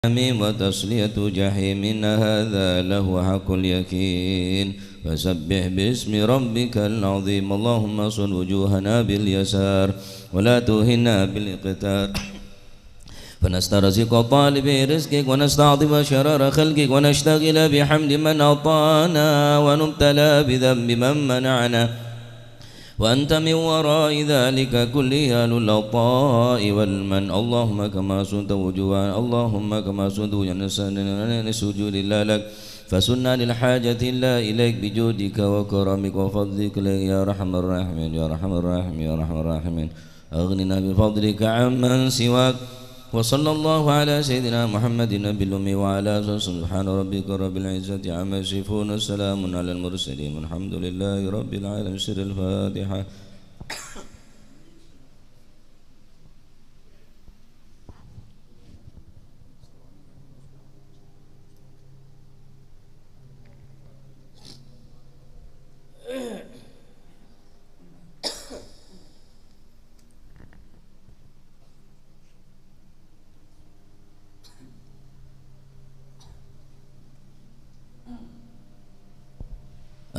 حميم وتصلية جحيم إن هذا لهو حق اليقين فسبح باسم ربك العظيم اللهم صل وجوهنا باليسار ولا توهنا بالاقتار فنسترزق طالب رزقك ونستعظم شرار خلقك ونشتغل بحمد من أعطانا ونبتلى بذنب من منعنا وأنت من وراء ذلك كله أهل العطاء والمن اللهم كما صنت وجوهنا اللهم كما صنت وجوهنا سجود الله لك فسنا للحاجة الله إليك بجودك وكرمك وفضلك يا أرحم الراحمين يا أرحم الراحمين يا أرحم الراحمين أغننا بفضلك عمن سواك وصلى الله على سيدنا محمد النبي الأمي وعلى آله سبحان ربك رب العزة عما يصفون السلام على المرسلين والحمد لله رب العالمين سر الفاتحة.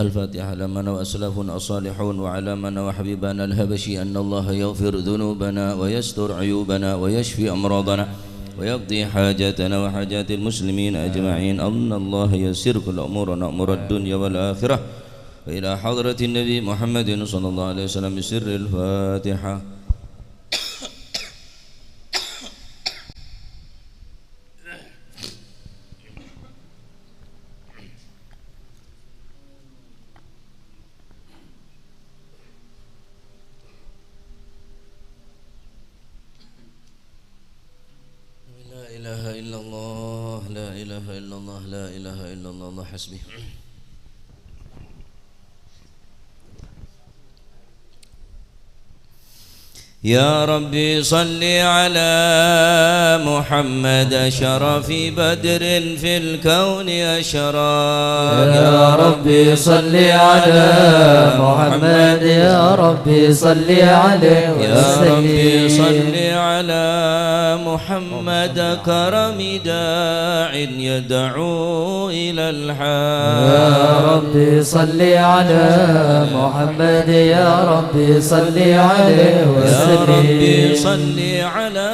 الفاتحة لمن وأسلافنا الصالحون وعلى من وحبيبنا الهبشي أن الله يغفر ذنوبنا ويستر عيوبنا ويشفي أمراضنا ويقضي حاجاتنا وحاجات المسلمين أجمعين أن الله يسر كل أمورنا أمور الدنيا والآخرة وإلى حضرة النبي محمد صلى الله عليه وسلم بسر الفاتحة. لا إله إلا الله لا إله إلا الله لا إله إلا الله الله حسبي. يا ربي صل على محمد شرف بدر في الكون أشراق. يا ربي صل على محمد يا ربي صل عليه وسلم. يا ربي صل على محمد كرم داع يدعو إلى الحق. يا ربي صل على محمد يا ربي صل عليه وسلم. يا ربي صل على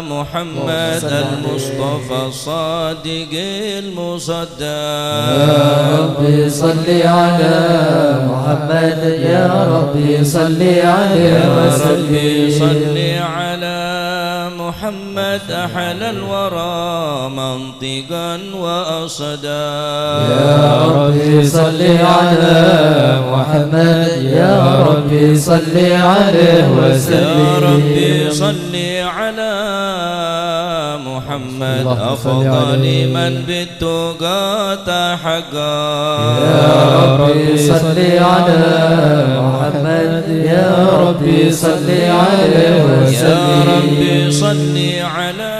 محمد المصطفى الصادق المصدق. يا ربي صل على محمد يا ربي صل عليه وسلم. يا ربي صل على محمد أحلى الورى منطقا وأصدا. يا ربي صل على محمد يا ربي صل عليه وسلم. يا ربي صل على محمد أفضل من بالتقى تحقا. يا ربي صل على محمد يا ربي صل عليه وسلم. يا ربي صل على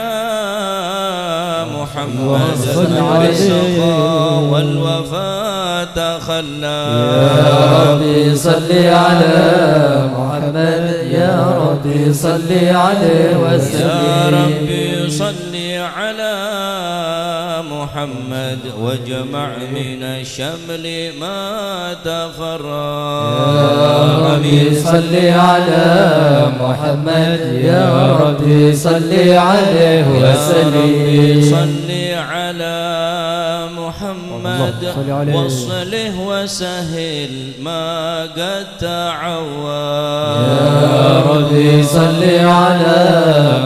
محمد بالسخاء والوفاء تخلى. يا ربي صل على محمد يا ربي صل عليه وسلم. يا ربي صل على محمد واجمع من الشمل ما تفرق. يا ربي صل على محمد يا ربي صل عليه وسلم. يا ربي صل على محمد وصله وسهل ما قد تعوى. يا ربي صل على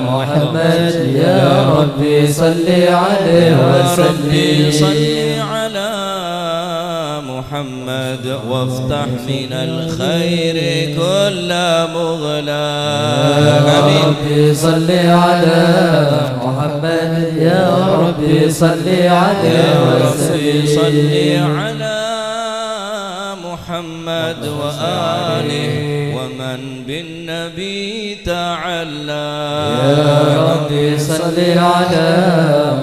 محمد يا ربي صل عليه وسلم. ربي صل على محمد وافتح من الخير كل مغلاق. يا ربي صل على محمد يا ربي صل عليه وسلم. يا ربي صل على محمد وآله ومن بالنبي تعلى. يا ربي صل على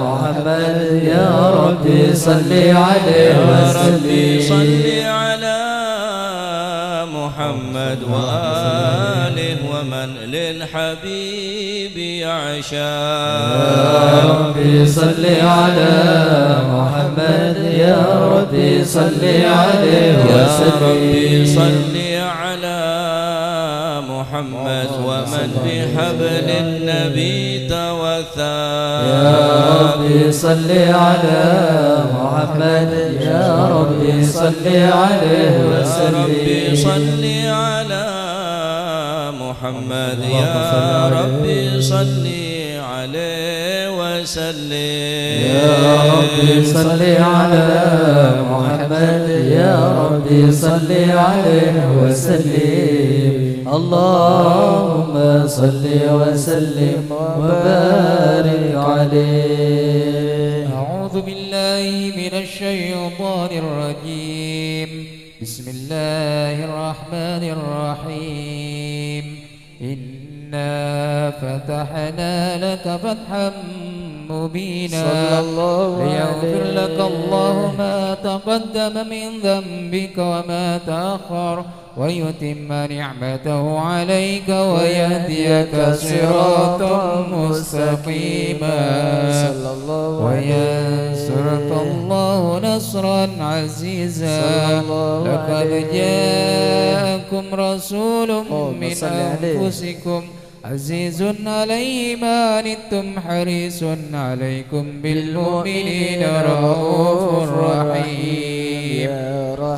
محمد يا ربي صل عليه وسلم. يا ربي صل على محمد وآله ومن للحبيب يعشى يا ربي صل على محمد يا ربي صل عليه وسلم يا ربي صل على محمد ومن بحبل النبي توثى يا ربي صل على محمد يا ربي صل عليه وسلم يا ربي صل على محمد يا ربي صل عليه وسلم يا ربي صل على محمد يا ربي صل عليه وسلم اللهم صل وسلم وبارك عليه. أعوذ بالله من الشيطان الرجيم. بسم الله الرحمن الرحيم. إنا فتحنا لك فتحا مبينا ليغفر لك الله ما تقدم من ذنبك وما تأخر ويتم نعمته عليك ويهديك صراطا مستقيما وينصرك الله نصرا عزيزا. لقد جاءكم رسول من أنفسكم عزيز عليه ما عنتم حريص عليكم بالمؤمنين رؤوف رحيم.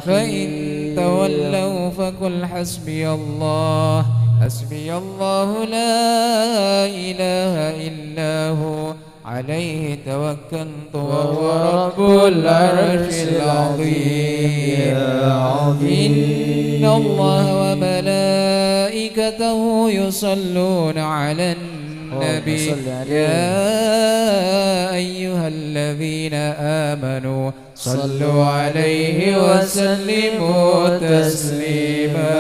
فإن تولوا فقل حسبي الله حسبي الله لا إله إلا هو عليه توكلت وهو رب العرش العظيم. إن الله وملائكته يصلون على النبي يا أيها الذين آمنوا صلوا عليه وسلموا تسليما.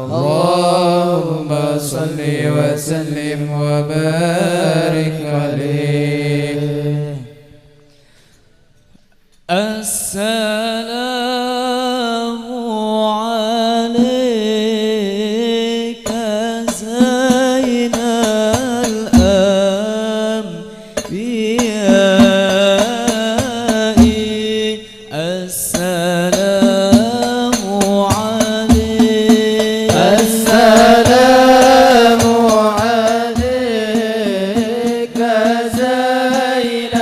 اللهم صل وسلم وبارك عليه. السلام عليك زين الأنبياء. السلام عليك السلام عليك زين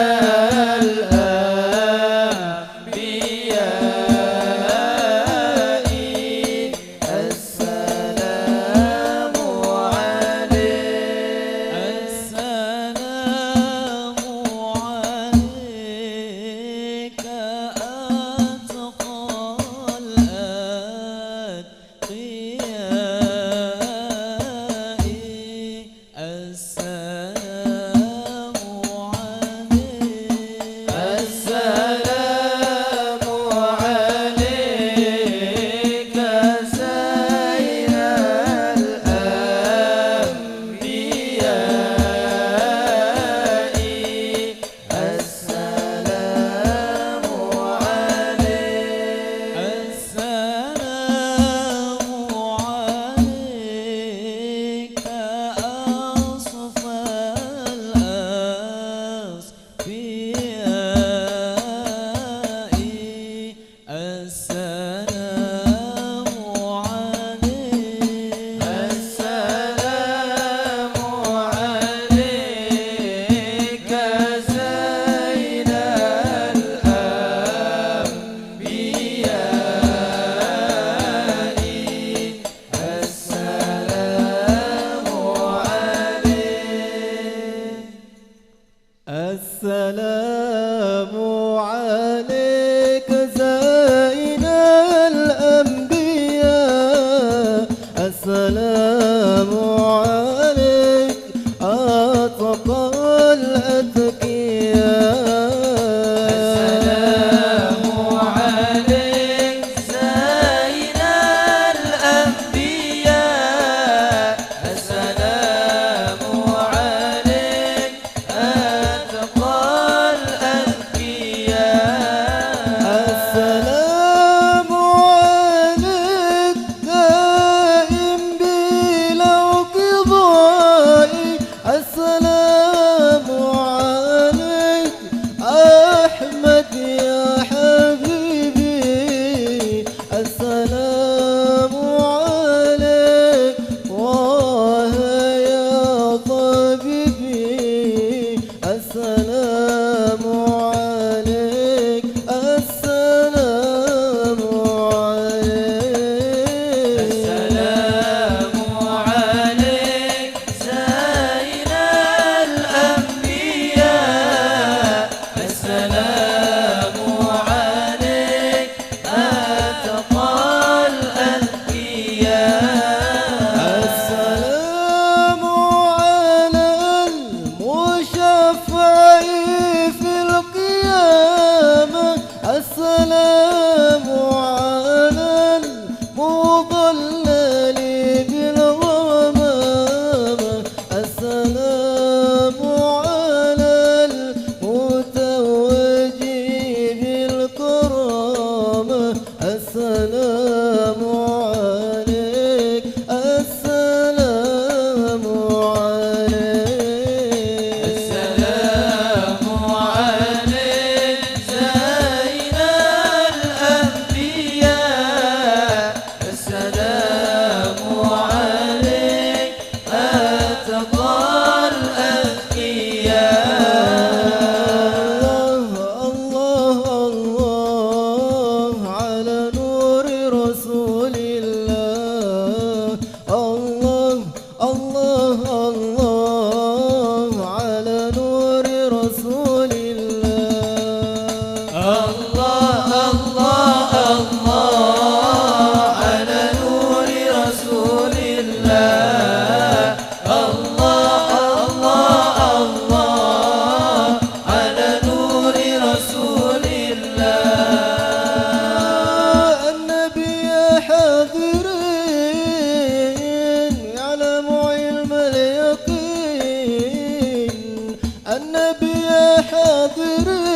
النبي يا حاضرين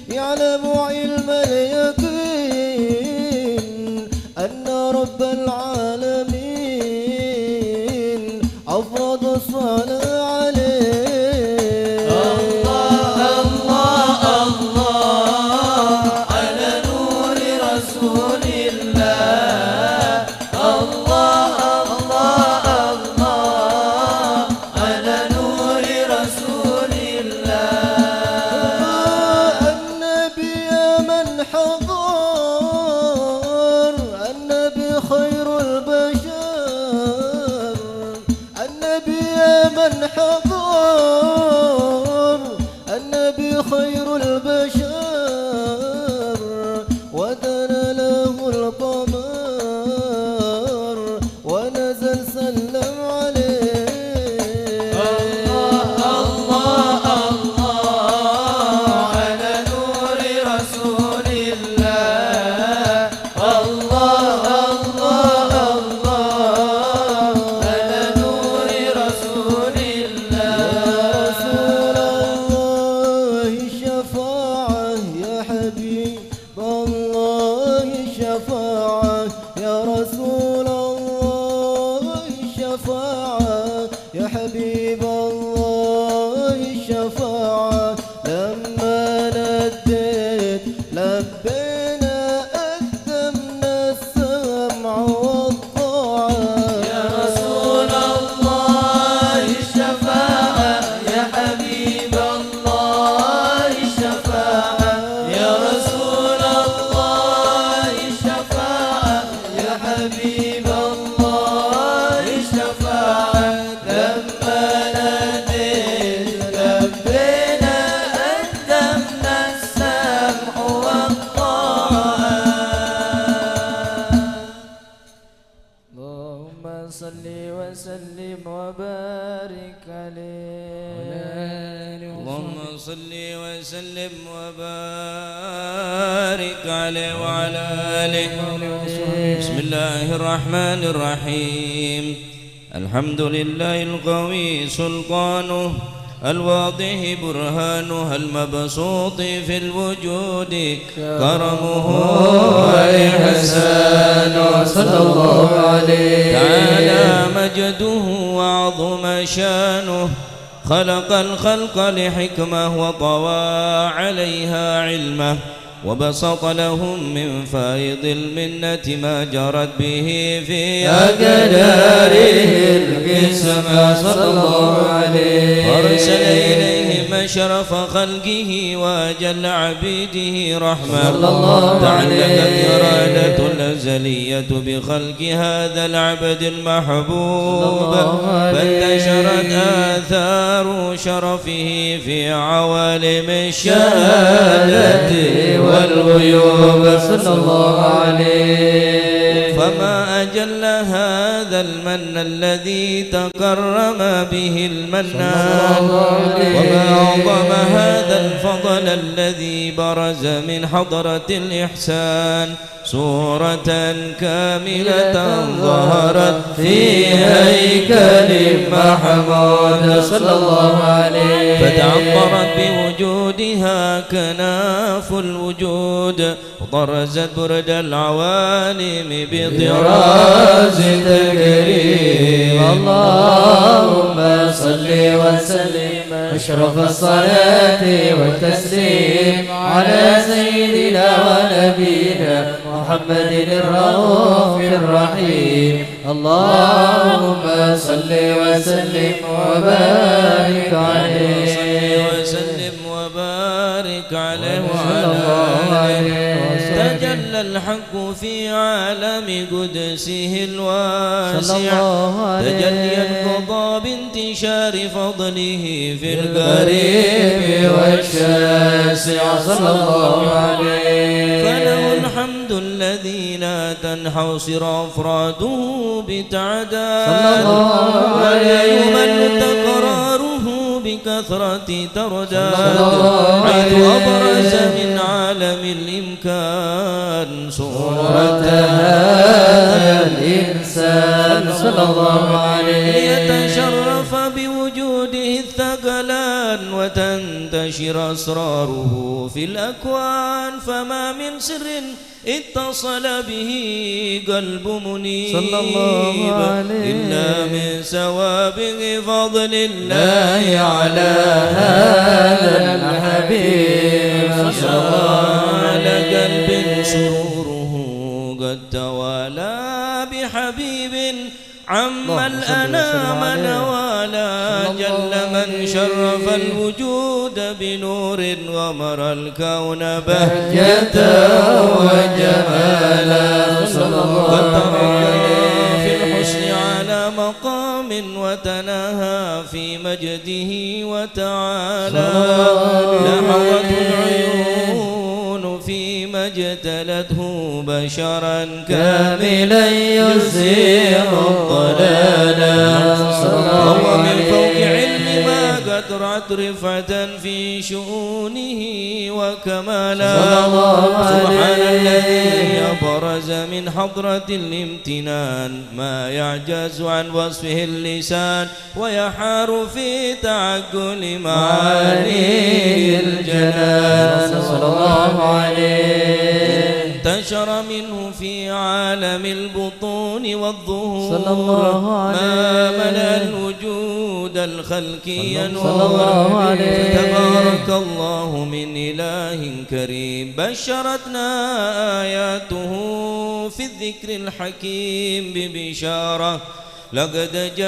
يعلم علم اليقين أن رب العالمين أفرض الصلاة عليه. الله الله الله على نور رسول الله. الله الله الله على نور رسول الله. النبي يا من حضر النبي خير البشر. النبي يا من حضر النبي خير البشر ودنا له القمر ونزل سلم عليه. الله الله الله على نور رسول الله. الله الله الله على نور رسول الله. يا رسول الله الشفاعة يا حبيب الله الشفاعة. لما نديت لبينا أقدمنا السمع والطاعة. يا رسول الله الشفاعة يا حبيب الله الشفاعة. يا رسول الله الشفاعة يا حبيب الله الشفاعة. لما ناديت لبينا أقدمنا السمع والطاعة. اللهم صل وسلم وبارك عليه. اللهم صل وسلم وبارك عليه وعلى آله. بسم الله الرحمن الرحيم. الحمد لله القوي سلطانه الواضح برهانه المبسوط في الوجود كرمه وإحسانه صلى الله عليه. تعالى مجده وعظم شانه خلق الخلق لحكمة وطوى عليها علمه وبسط لهم من فائض المنة ما جرت به في أقداره القسمة صلى الله عليه. وأرسل إليهم أشرف خلقه وأجل عبيده رحمة. تعلقت إرادة الأزلية بخلق هذا العبد المحبوب فانتشرت آثار شرفه في عوالم الشهادة والغيوب صلى الله عليه. فما أجل هذا المن الذي تكرم به المنان وما أعظم هذا الفضل الذي برز من حضرة الإحسان صورة كاملة ظهرت في هيكل محمود صلى الله عليه. فتعطرت بوجودها كناف الوجود وطرزت برد العوالم بطراز تكريم. اللهم صل وسلم أشرف الصلاة والتسليم على سيدنا ونبينا محمد الرؤوف الرحيم. اللهم صل وسلم وبارك عليه. وسلم وبارك عليه وعلى آله. تجلى الحق في عالم قدسه الواسع تجليا قضى بانتشار فضله في القريب والشاسع صلى الله عليه. فله الحمد الذي لا تنحصر أفراده بتعداد ولا يمل تكراره بكثرة ترداد حيث أبرز من عالم الإمكان صورة هذا الإنسان صلى الله عليه. ليتشرف بوجوده الثقال المثلان وتنتشر أسراره في الأكوان فما من سر اتصل به قلب منيب صلى الله عليه إلا من سوابغ فضل الله على هذا الحبيب صلى الله على قلب سروره قد توالى بحبيب عم الأنام نوالا جل من شرف الوجود بنور ومر الكون بهجة وجمالا قد ترقى في الحسن على مقام وتناهى في مجده وتعالى لحظة العيون فيما اجتلته بشرا كاملا يزيل الضلالا وهو من فوق علم ما قد رأت رفعة في شؤونه وكمالا سبحان الذي أبرز من حضرة الامتنان ما يعجز عن وصفه اللسان ويحار في تعقل معاني الجنان صلى الله عليه انتشر منه في عالم البطون والظهور صلى الله عليه ما ملأ الوجود الخلقي صلى الله عليه تبارك الله من إله كريم بشرتنا آياته في الذكر الحكيم ببشارة لقد جاءكم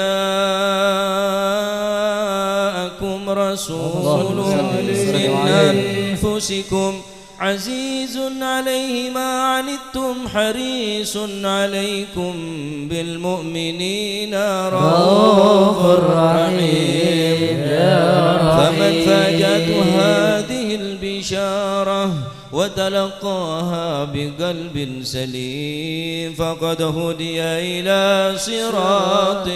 رسول من أنفسكم عزيز عليه ما عنتم حريص عليكم بالمؤمنين رؤوف رحيم فمن فاجأته هذه البشارة وتلقاها بقلب سليم فقد هدي إلى صراط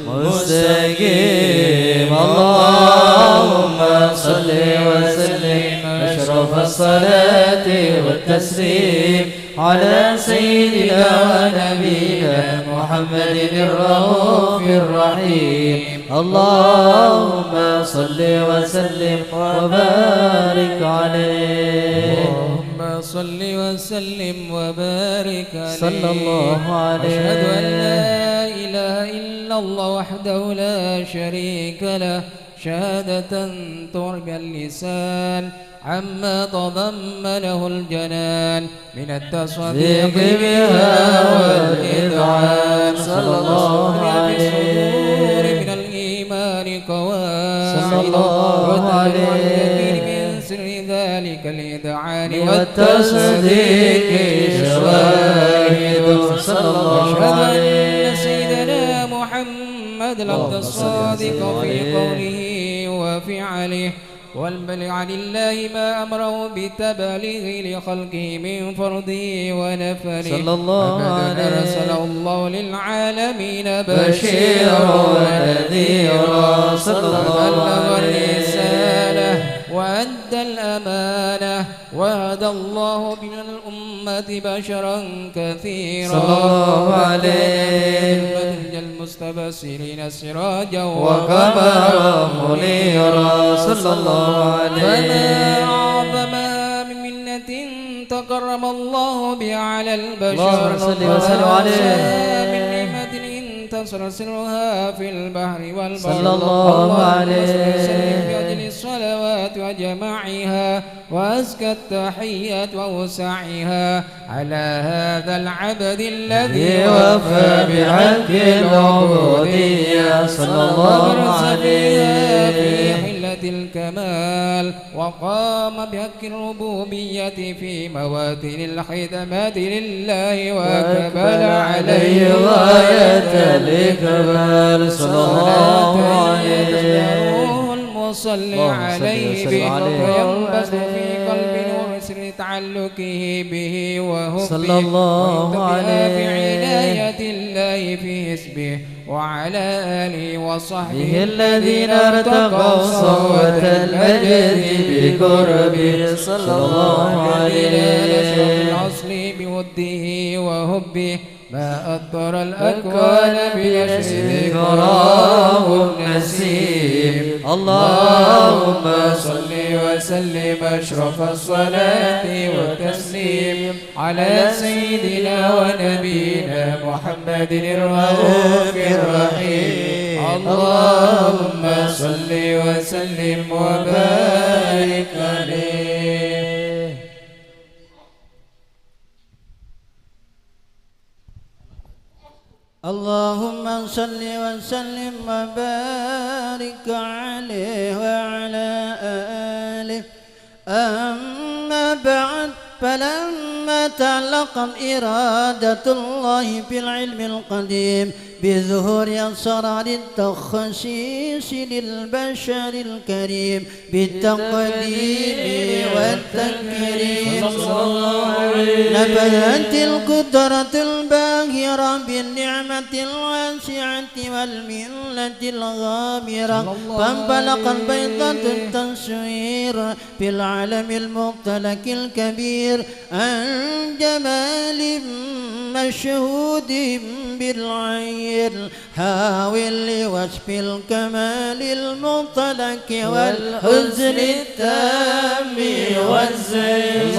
مستقيم اللهم صل وسلم أشرف الصلاة والتسليم على سيدنا ونبينا محمد الرؤوف الرحيم اللهم صل وسلم وبارك عليه اللهم صل وسلم وبارك عليه صلى الله عليه أشهد أن لا إله إلا الله وحده لا شريك له شهادة ترجى اللسان عما تضمنه الجنان من التصديق بها والإذعان صلى الله عليه من الإيمان قواعد صلى الله عليه من سر ذلك الإذعان والتصديق شواهد صلى الله عليه أن سيدنا محمد العبد الصادق في قوله وفعله والبلغ لله ما أمره بتبليغ لخلقه من فرضه ونفله صلى الله عليه أرسله الله للعالمين بشيرا ونذيرا صلى الله بلغ عليه الرسالة وأدى الأمانة وهدى الله من الأمة بشرا كثيرا صلى الله عليه المستبصرين سراجا وقمرا منيرا صلى الله عليه فما أعظم من منة تكرم الله بها على البشر اللهم صل وسلم عليه من نعمة انتصر سرها في البحر والبر صلى الله عليه بأجل الصلوات وجماعها وأزكى التحيات ووسعها على هذا العبد الذي وفى بحق العبودية صلى الله عليه في حلة الكمال وقام بحق الربوبية في مواتن الخدمات لله وأقبل عليه غاية الإكمال صلى الله عليه المصلي عليه وينبث في قلب نور سر تعلقه به وهبه صلى الله عليه بعناية الله في اسمه وعلى آله وصحبه الذين ارتقوا صوت المجد بقربه صلى الله عليه الأصل بوده وهبه ما أطر الأكوان بنشر ذكراه النسيم. اللهم صل وسلم أشرف الصلاة والتسليم على سيدنا ونبينا محمد الرؤوف الرحيم. اللهم صل وسلم وبارك عليه. اللهم صل وسلم وبارك عليه وعلى آله. أما بعد، فلما تعلقت إرادة الله بالعلم القديم بظهور أسرار التخصيص للبشر الكريم بالتقديم والتكريم، نبذت القدرة الباهرة بالنعمة الواسعة والمنة الغامرة، فانطلقت بيضة التصوير في العالم المختلق الكبير عن جمال مشهود بالعين، حاول لوصف الكمال المطلق والحزن التام والزين،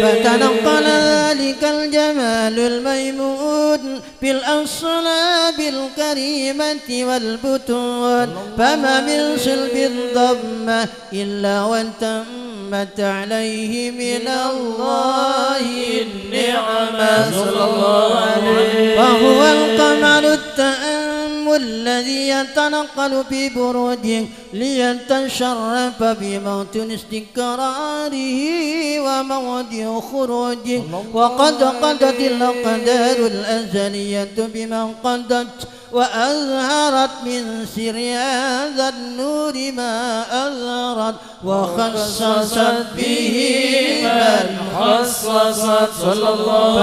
فتنقل ذلك الجمال الميمون بالأصلاب الكريمة والبطون، فما من صلب ضم إلا وانتمت عليه من الله النعمة، فهو القمر التأمل الذي يتنقل ببروجه ليتشرف بموطن استقراره وموضع خروجه، وقد قضت الأقدار الأزلية بما قضت، وأظهرت من سر هذا النور ما أظهرت، وخصصت به من خصصت،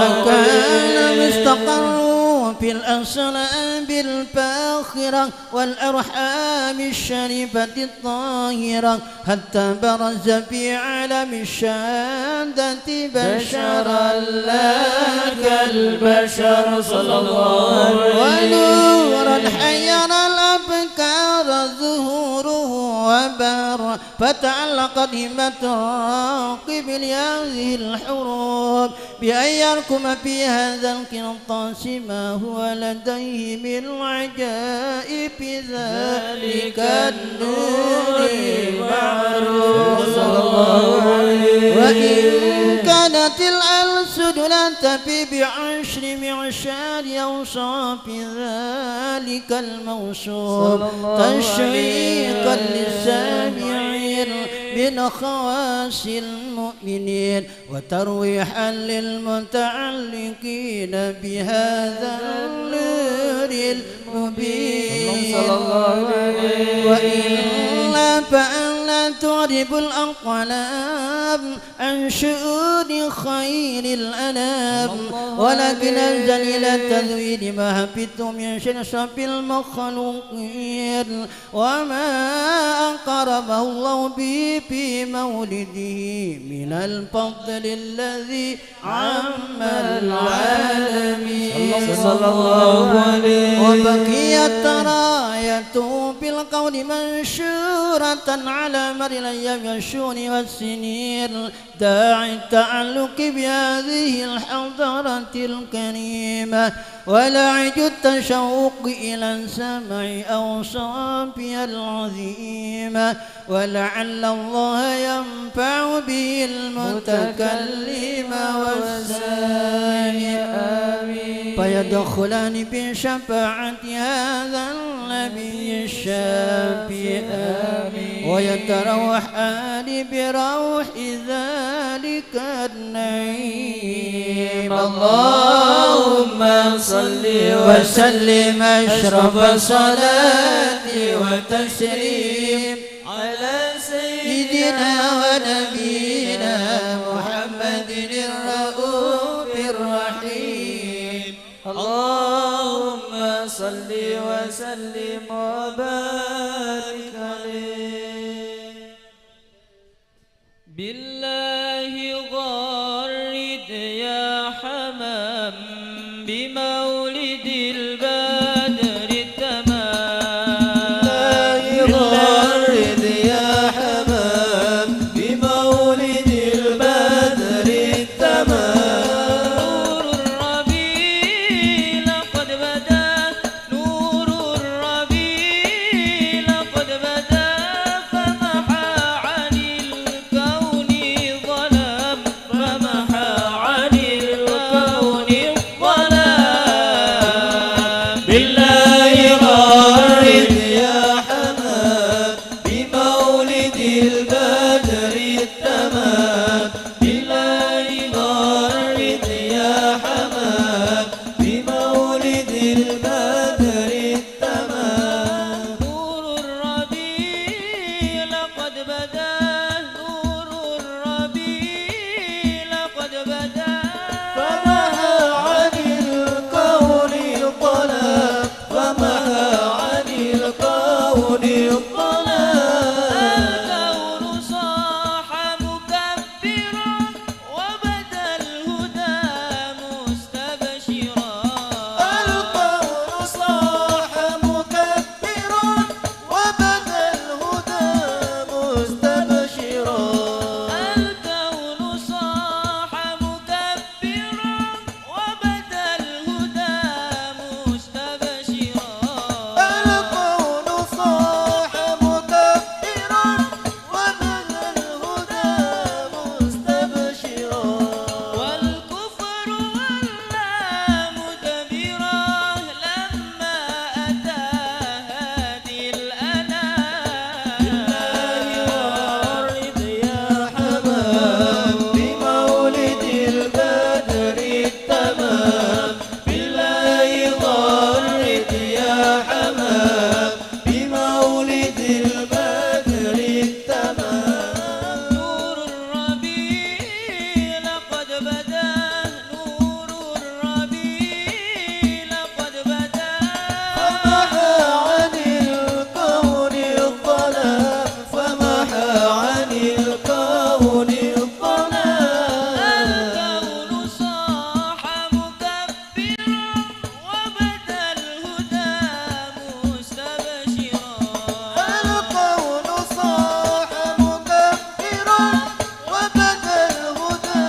فكان مستقر في الأصلاب الفاخرة والأرحام الشريفة الطاهرة، حتى برز في عالم الشهادة بشرا لا كالبشر ونورا حير الأفكار ظهوره وبر، فتعلقت همة الراقب لهذه الحروب بأن يركم في هذا القرطاس ما هو لديه من عجائب ذلك النور معروف. وإن كانت الألسن لا تفي بعشر معشار أوصاف ذلك الموصوف تشويقا للسامعين من خواص المؤمنين وترويحا للمتعلقين بهذا النور المبين، وإلا فألا تعرب الأقلام عن شؤون خير الأنام، ولكن أنزل إلى تذويد ما حفظت من شرشف المخلوقين وما أقربه الله به في مولده من الفضل الذي عم العالمين، وبقيت رايته بالقول منشورة على مر الأيام والشهور والسنين، داعي التعلق بهذه الحضارة الكريمة ولاعج التشوق إلى سمع أوصافها العظيمة، ولعل الله ينفع به المتكلم والسامع، فيدخلان بشفاعة هذا النبي الشافي، ويتروحان بروح ذلك النعيم. اللهم صل وسلم أشرف الصلاة والتسليم على سيدنا ونبينا محمد الرؤوف الرحيم. اللهم صل وسلم وبارك عليه. بالله غرد يا حمام بمولد البدر التمام بالله غرد يا حمام بمولد البدر التمام نور الربيع لقد بدا نور الربيع لقد بدا فمحى عن الكون الظلام فمحى عن الكون الظلام الكون صاح مكبرا وبدا الهدى مستبشرا الكون صاح مكبرا وبدا الهدى مستبشرا الكون صاح مكبرا وبدا الهدى مستبشرا الكون صاح مكبرا وبدا الهدى مستبشرا والكفر ولى مدبرا لما أتى هادي الأنام وارد يا حمام بمولد البدر التمام بالله غرد يا حمام بمولد البدر التمام نور الربيع لقد بدا نور الربيع لقد بدا فمحى عن الكون الظلام فمحى عن الكون الظلام الكون صاح مكبرا وبدا الهدى مستبشرا الكون صاح مكبرا وبدا الهدى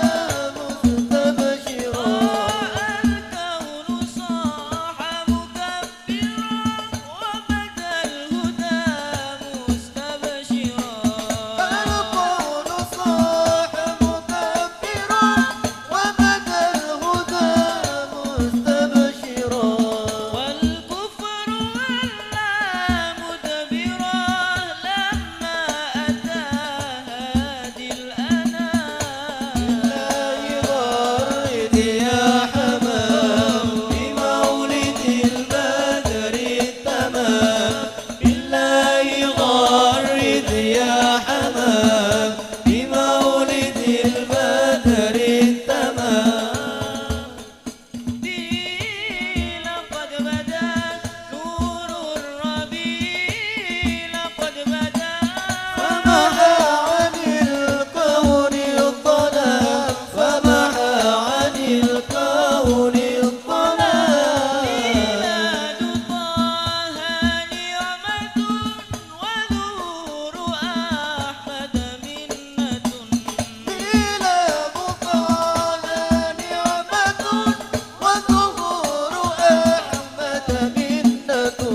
مستبشرا الكون صاح مكبرا وبدا الهدى مستبشرا الكون صاح مكبرا وبدا الهدى مستبشرا والكفر ولى مدبرا لما أتى هادي الأنام غرد يا حمام بمولد البدر التمام بالله غرد يا حمام بمولد البدر التمام لقد بدا نور الربيع لقد بدا فمحى عن الكون الظلام فمحى عن الكون الظلام ميلاد طه نعمة ونور أحمد منة ميلاد طه نعمة وظهور أحمد منة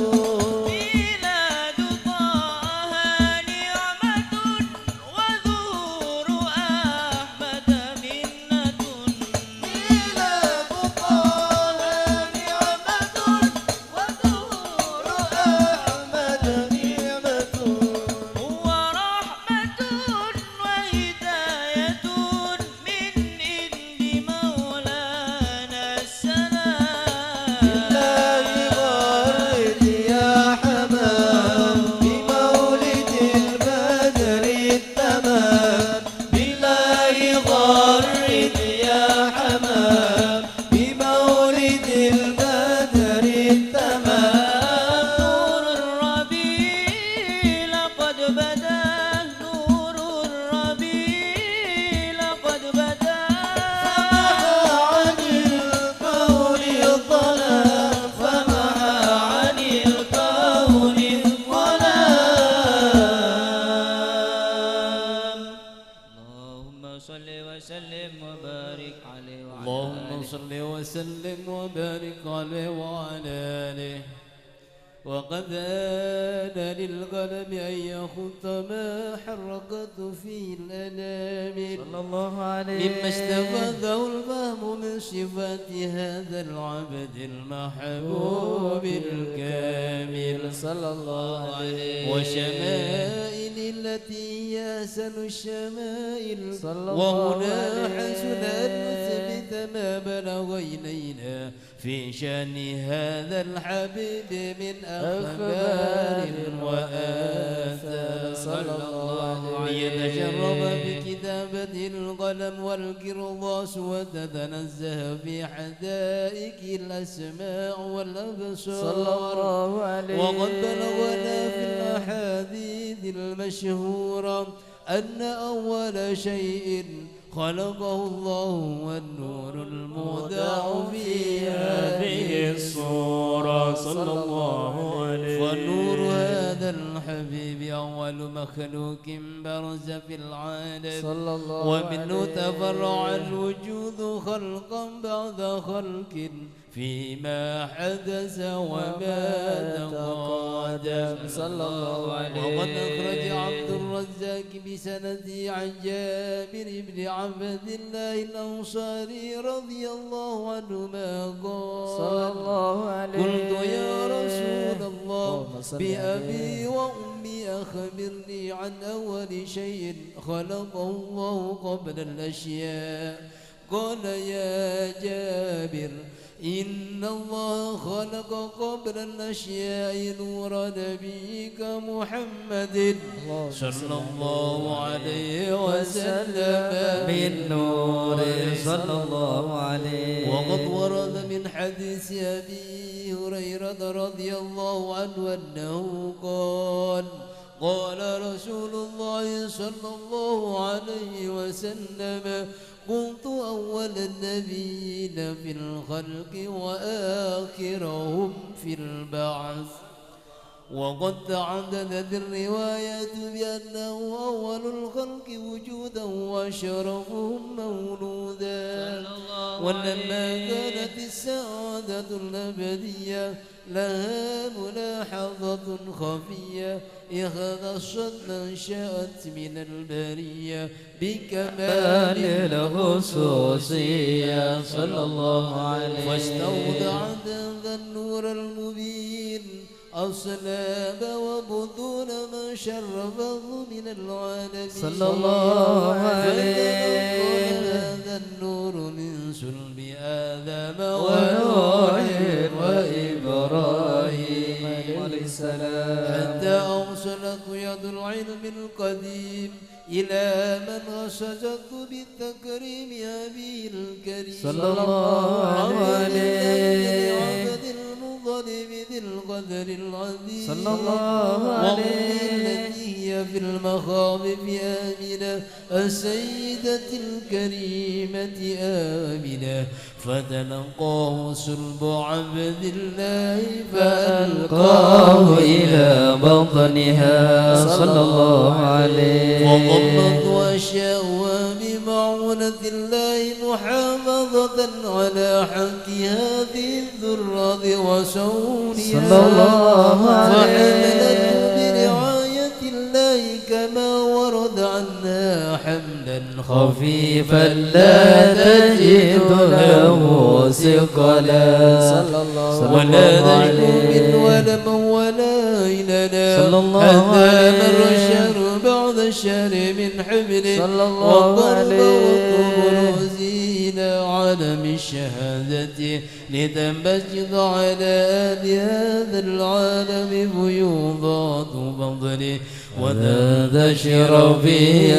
ميلاد طه نعمة وظهور أحمد منة ميلاد طه نعمة وظهور أحمد نعمة هو رحمة وهداية من عند مولانا السلام بالله غرد يا حمام بمولد البدر التمام بالله غرد يا حمام بمولد البدر التمام نور الربيع لقد بدا نور الربيع لقد بدا فمحى عن الكون الظلام فمحى عن الكون الظلام اللهم صل وسلم وبارك عليه وعلى اللهم آله صل وسلم وبارك عليه وعلى آله وقد آن للقلم أن يخط ما حركت فيه الأنامل صلى الله عليه مما استفاده الفهم من صفات هذا العبد المحبوب الكامل صلى الله عليه وشمائل التي هي أحسن الشمائل صلى الله وهنا عليه. حسن أن نثبت ما بلغ إلينا في شأن هذا الحبيب من أخبار وآثار صلى الله عليه. ليتشرف بكتابة القلم والقرطاس وتتنزه في حدائق الأسماع والأبصار صلى الله عليه. وقد بلغنا في الأحاديث المشهورة أن أول شيء خلقه الله والنور المودع في هذه الصورة صلى الله عليه. فالنور هذا الحبيب أول مخلوق برز في العالم صلى الله ومنه عليه. تفرع الوجود خلقا بعد خلق فيما حدث وما تقدم صلى الله عليه. وقد أخرج عبد الرزاق بسنده عن جابر بن عبد الله الأنصاري رضي الله عنهما قال صلى الله عليه. قلت يا رسول الله اللهم صل بأبي وأمي أخبرني عن أول شيء خلقه الله قبل الأشياء قال يا جابر إن الله خلق قبل الأشياء نور نبيك محمد صلى الله عليه وسلم من نور صلى الله عليه. وقد ورد من حديث أبي هريرة رضي الله عنه أنه قال قال رسول الله صلى الله عليه وسلم كنت أول النبيين في الخلق وآخرهم في البعث. وقد تعددت الروايات بأنه أول الخلق وجودا وشرفهم مولودا ولما كانت السعادة الأبدية لها ملاحظة خفية اختصت من شاءت من البرية بكمال الخصوصية صلى الله عليه. واستودعت هذا النور المبين أصلاب وبطون من شرفه من العالمين صلى الله عليه. هذا النور من سلب آدم ونوح وإبراهيم عليه السلام حتى أوصلت يد العلم القديم إلى من غششت بالتكريم أبيه الكريم صلى الله عليه. عبد المظلم ذي القدر العظيم صلى الله عليه. التي هي في المخاوف آمنة السيدة الكريمة آمنة فتلقاه صلب عبد الله فألقاه إلى بطنها صلى الله عليه. وضمت وشاءها بمعونة الله محافظة على حق هذه الذرة وصونها صلى الله عليه. فحملته برعاية الله كما ورد عنها حملا خفيفا لا تجد له ثقلا صلى الله ولا عليه. ذنب ولا من ولا إلنا صلى الله حتى عليه. مر الشهر بعد الشهر من حبله صلى الله عليه. إلى عالم الشهادة لتنبسط على آل هذا العالم فيوضات فضله وتنتشر فيه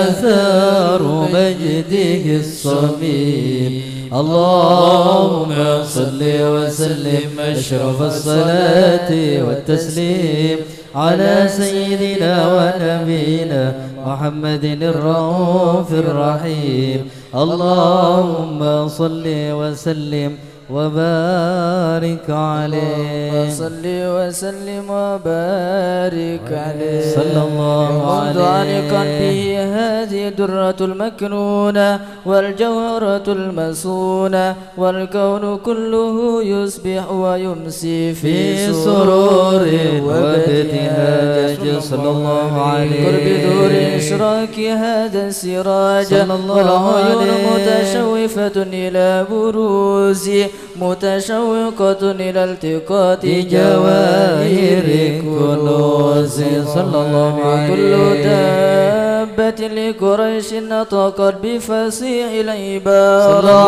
آثار مجده الصميم. اللهم صل وسلم أشرف الصلاة والتسليم على سيدنا ونبينا محمد الرؤوف الرحيم. اللهم صل وسلم وبارك عليه. صل وسلم وبارك عليه. صلى الله عليه. منذ علقت به هذه الدرة المكنونة والجوهرة المسونة والكون كله يصبح ويمسي في سرور وابتهاج. صلى الله عليه. قرب دور إشراك هذا السراج والعيون متشوفة إلى بروز متشوقة إلى التقاط جواهر كنوز صلى الله عليه. كل دابة لقريش نطقت بفصيح العبارة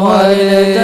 وعلة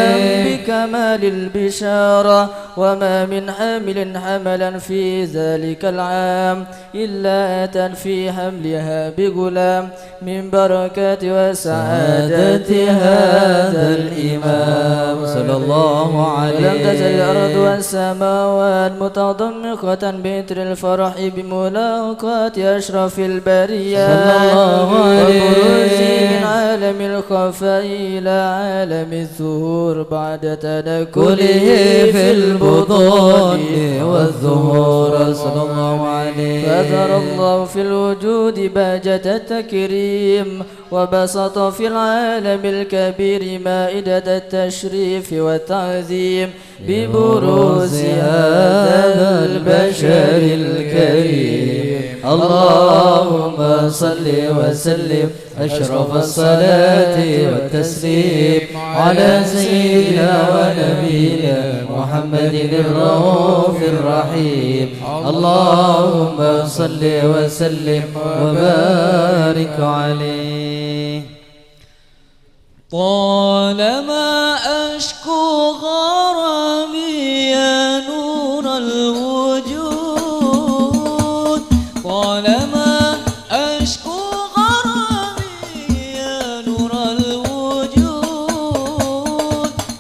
بكمال البشارة وما من حامل حملا في ذلك العام إلا أتى في حملها بغلام من بركات وسعادة هذا الإمام صلى الله عليه. ولم تزل الأرض والسماوات متضمخة بإثر الفرح بملاقاة أشرف البريات وبروزه من عالم الخفاء إلى عالم الظهور بعد تنكله في البطون والظهور صلى الله عليه. فأثر الله في الوجود بهجة التكريم وبسط في العالم الكبير مائدة التشريف والتعظيم ببروز هذا البشر الكريم. اللهم صل وسلم أشرف الصلاة والتسليم على سيدنا ونبينا محمد الرؤوف الرحيم. اللهم صل وسلم وبارك عليه. طالما أشكو غرامي يا نور الوجود، طالما أشكو غرامي يا نور الوجود،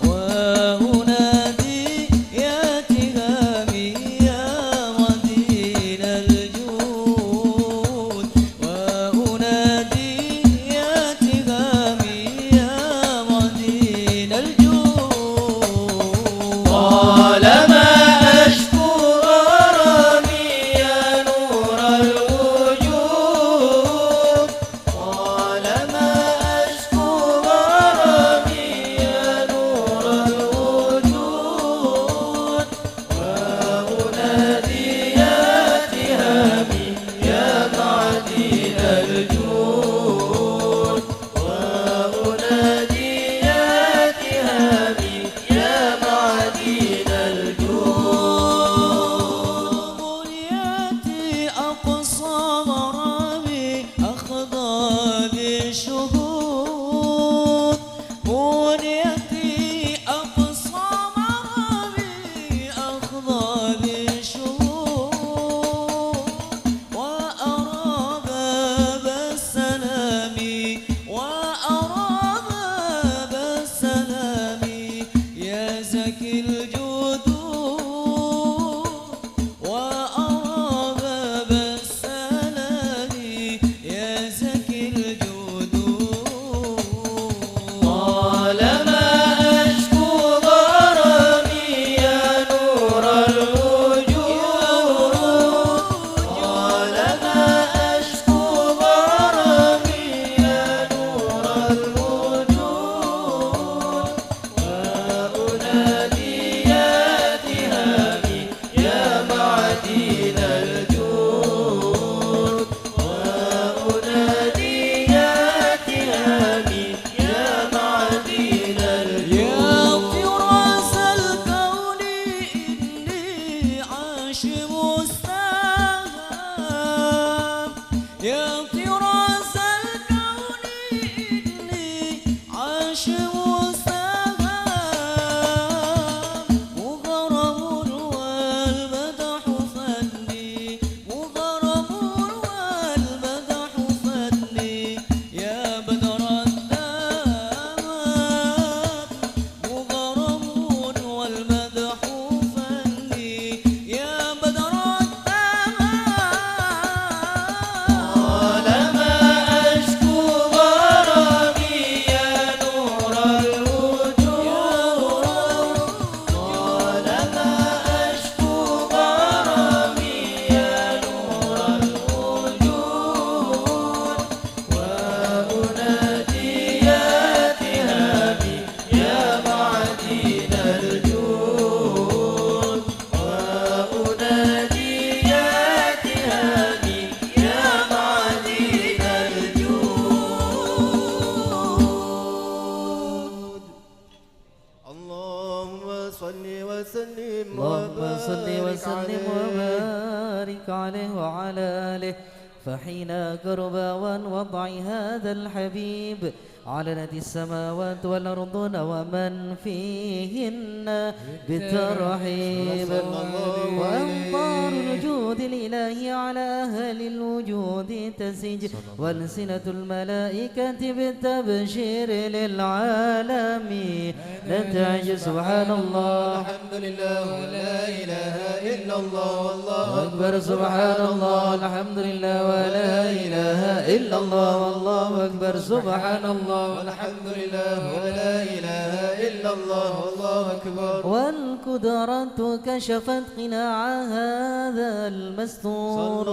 وأنادي يا تهامي يا مدين الجود، وأنادي يا تهامي يا مدين الجود. طالما أشكو غرامي يا نور الوجود، طالما أشكو غرامي يا نور الوجود، وأنادي يا تهامي يا معدن الجود، وأنادي يا تهامي يا معدن الجود. بنياتي أقصى مرامي أخضى بالشهود، بنياتي أقصى مرامي أخضى بالشهود، وأرى باب السلام، وأرى باب السلام يا زكي الجود، وأرى باب السلام يا زكي الجود. طالما أشكو غرامي يا نور الوجود، طالما أشكو غرامي يا نور الوجود، وأنادي يا تهامي يا معدن الجود، وأنادي يا تهامي يا معدن الجود. يا فراس الكون إني عاش مستهام، يا فراس الكون إني عاش مستهام، مغرم والمدح فني، مغرم والمدح فني يا بدر الدامات، مغرم والمدح فني يا بدر الدامات. طالما فحين قرب وضع هذا الحبيب علنت السماوات والأرض ومن فيهن بالترحيب وأمطار الوجود الإلهي على أهل الوجود تسج والسنة الملائكة بالتبشير للعالمين نتعج سبحان الله الحمد لله ولا إله إلا الله والله أكبر سبحان الله الحمد لله ولا إله إلا الله والله أكبر سبحان الله والحمد لله ولا إله إلا الله والله أكبر والقدرة كشفت قناع هذا المستور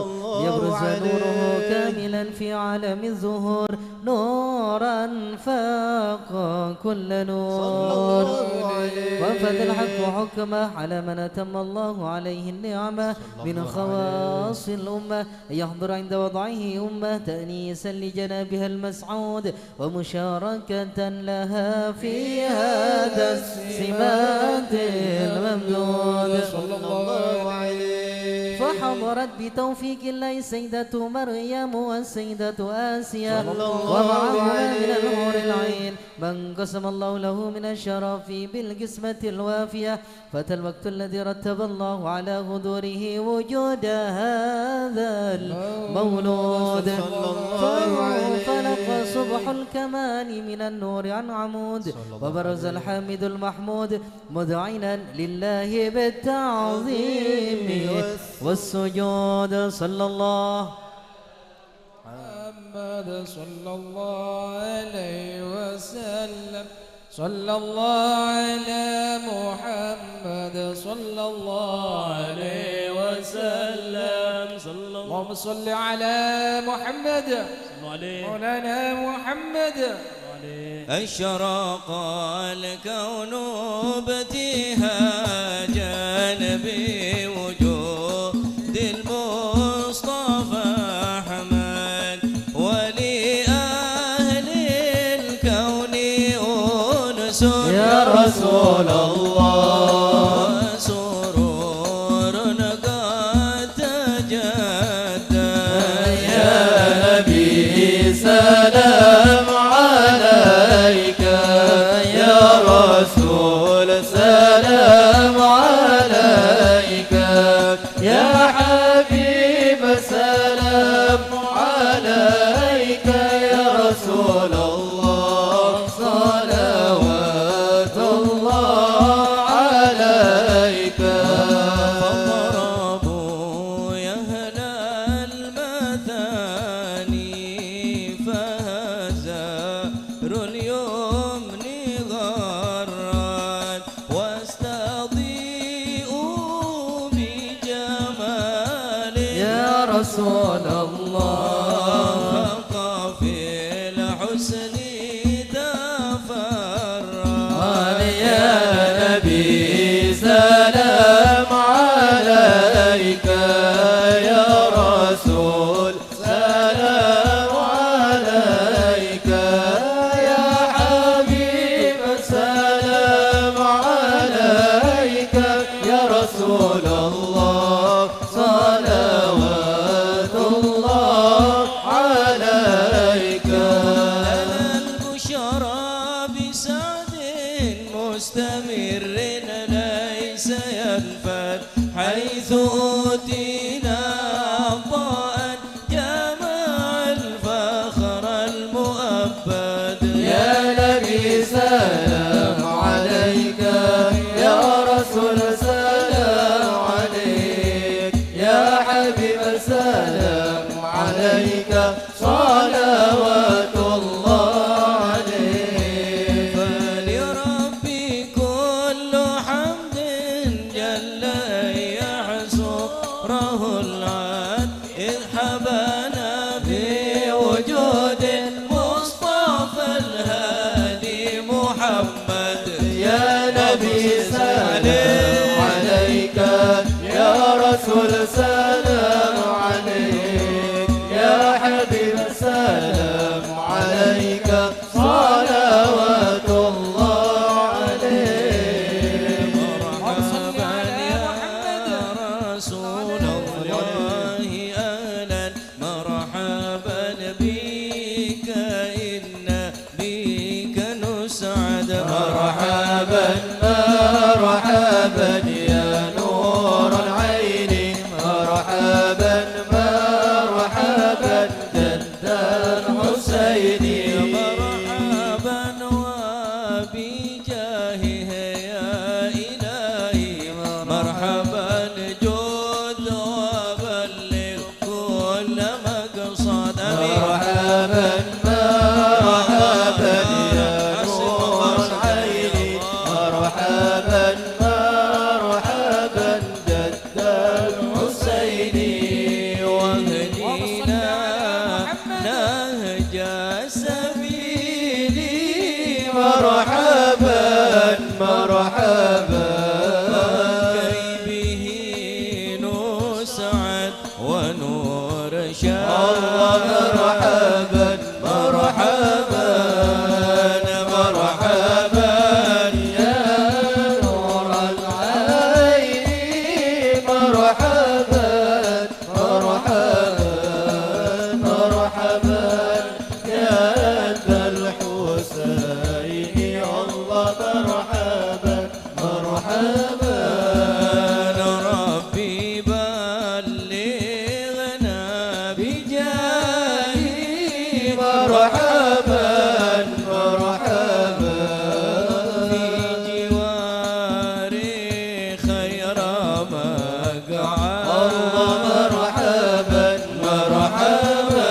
يبرز نوره كاملا في عالم الظهور نورا فاق كل نور وفد الحق حكمه على من أتم الله عليه النعمة من خواص الأمة يحضر عند وضعه أمة تأنيسا لجنابها المسعود ومشاركة لها في هذا السمات الممدود صلى الله عليه فحضرت بتوفيق الله السيدة مريم والسيدة آسيا ومعهما من الحور العين من قسم الله له من الشرف بالقسمة الوافية فأتى الوقت الذي رتب الله على غدوره وجود هذا المولود فانفلق صبح الكمال من النور عن عمود وبرز الحامد المحمود مذعنا لله بالتعظيم والسجود صلى الله محمد صلى الله عليه وسلم صلى الله على محمد صلى الله عليه وسلم صلى اللهم صل على محمد مولانا محمد أشرق الكون ابتهاجا بوجود المصطفى حمد ولأهل الكون أنس يا رسول الله سرور قد تجدد يا نبي سلام عليك يا رسول سلام عليك يا حبيب سلام عليك يا رسول الله صلوات الله عليك فضربوا يا أهل المثاني فهزار اليمن غرات واستضيئوا بجمال يا رسول الله في الحسن تفرد يا نبي سلام عليك يا رسول سلام عليك يا حبيب سلام عليك يا رسول الله صلوات الله عليك لنا البشرى بسعد مستمر ليس ينفد حيث أوتينا عطاء جمع الفخر المؤبد يا نبي سلام عليك يا رسول سلام عليك يا حبيب سلام عليك صلوات الله عليك فلربي كل حمد جل يحصره العاد إذ حبانا بوجود المصطفى الهادي محمد يا نبي سلام عليك يا رسول سلام عليك يا حبيب سلام مرحبا يا نور العين مرحبا مرحبا جد الحسين واهدنا نهج سبيلي مرحبا مرحبا كي به نسعد ونور الله مرحبا مرحبا مرحبا يا نور العين مرحبا مرحبا مرحبا يا ذا الحسين الله مرحبا مرحبا ربي بلغنا بجاهه مرحبا مرحبا في جواري خير مقعد الله مرحبا مرحبا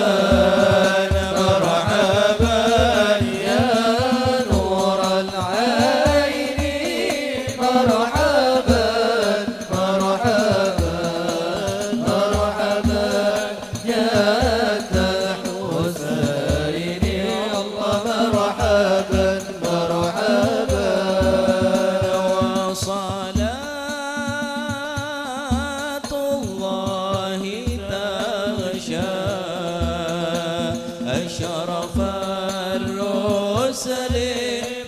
مرحبا يا نور العين مرحبا مرحبا مرحبا يا ذا الحسين الله مرحبا مرحبا وصلاة الله تغشى أشرف الرسل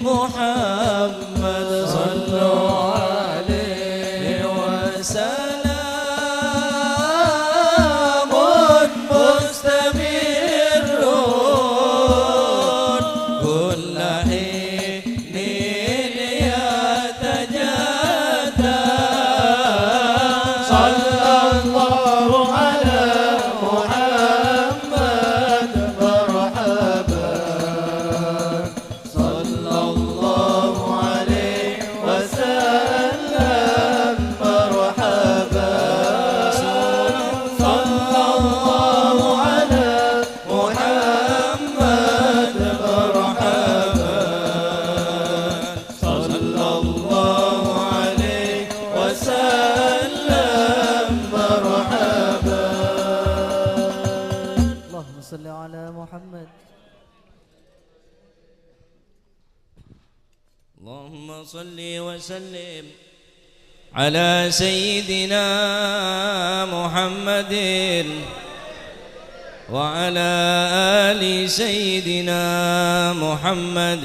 محمد صلوا عليه وسلام مستمر كل حين يتجدد صلى الله على محمد مرحبا صلى الله عليه وسلم مرحبا صلى الله على محمد مرحبا صلى الله عليه وسلم مرحبا اللهم صل على محمد. اللهم صل وسلم على سيدنا محمد وعلى آل سيدنا محمد.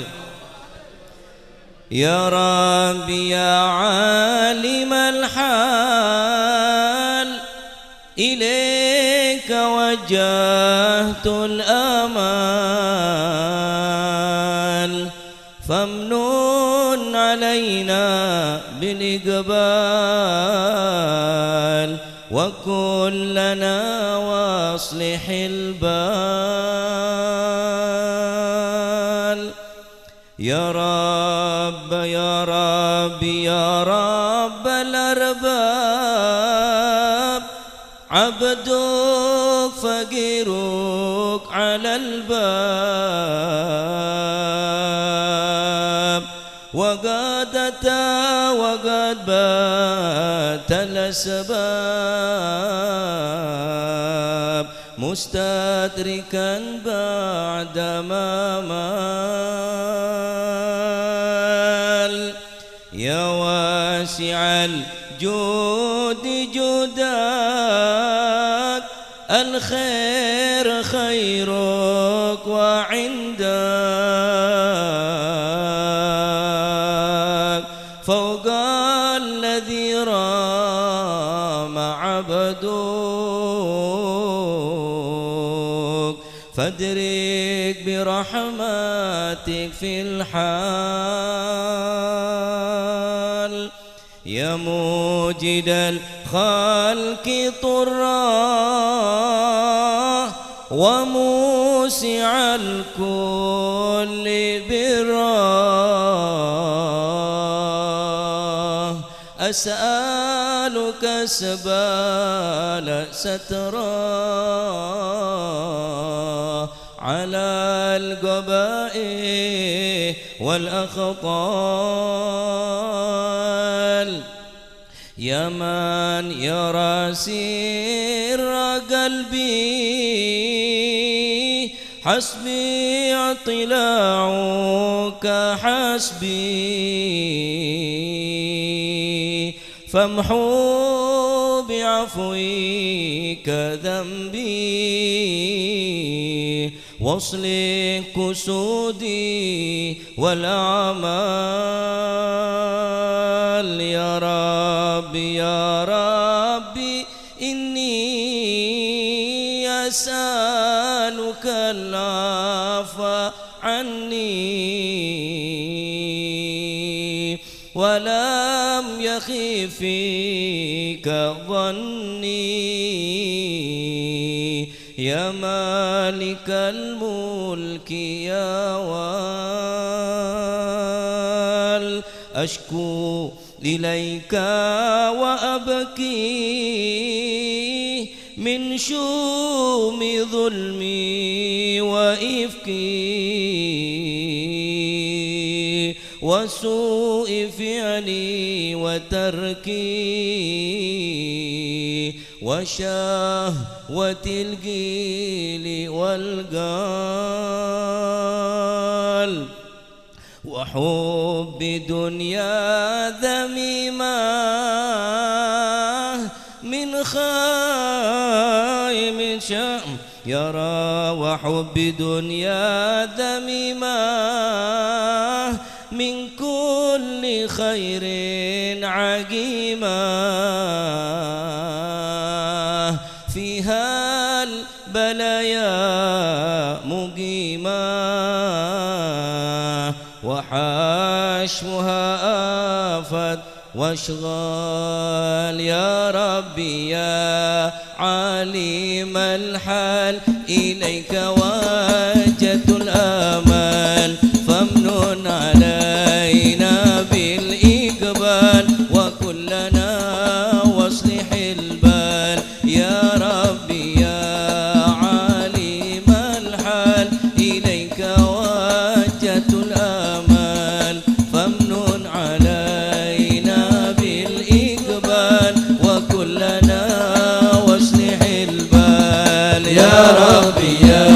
يا ربي يا عالم الحال إليك وجهت الآمال فامنن علينا بالإقبال وكن لنا واصلح البال. يا رب يا رب يا رب الأرباب عبدك فقيرك على الباب وقد أتى وقد بات الأسباب مستدركا بعدما مال. يا واسع الجود جودك الخير خيرك وعندك فوق الذي رام عبدك فادرك برحمتك في الحال. يا موجد الخلق طرا وموسع الكل برا أسألك سبال سترا على القباء والأخطال يا من يرى سر قلبي حسبي اطلاعك حسبي فامحو بعفوك ذنبي واصلح كسودي والأعمال يا ربي يا ربي إني أسألك العفو عني ولم يخف فيك ظني يا مالك الملك يا وال أشكو إليك وأبكي من شوم ظلمي وإفكي وسوء فعلي وتركي وشهوة الجيل والقال وحب دنيا ذميمة من خايم شام يرى وحب دنيا ذميمة من كل خير عقيمة فيها البلايا مقيمة وحشمها آفت واشغال يا ربي يا عليم الحال إليك وجهت الآمال فامنن علينا بالإقبال وكلنا واصلح البال يا ربي يا عليم الحال إليك وجهت الآمال فامنن علينا بالإقبال وكلنا واصلح البال يا ربي يا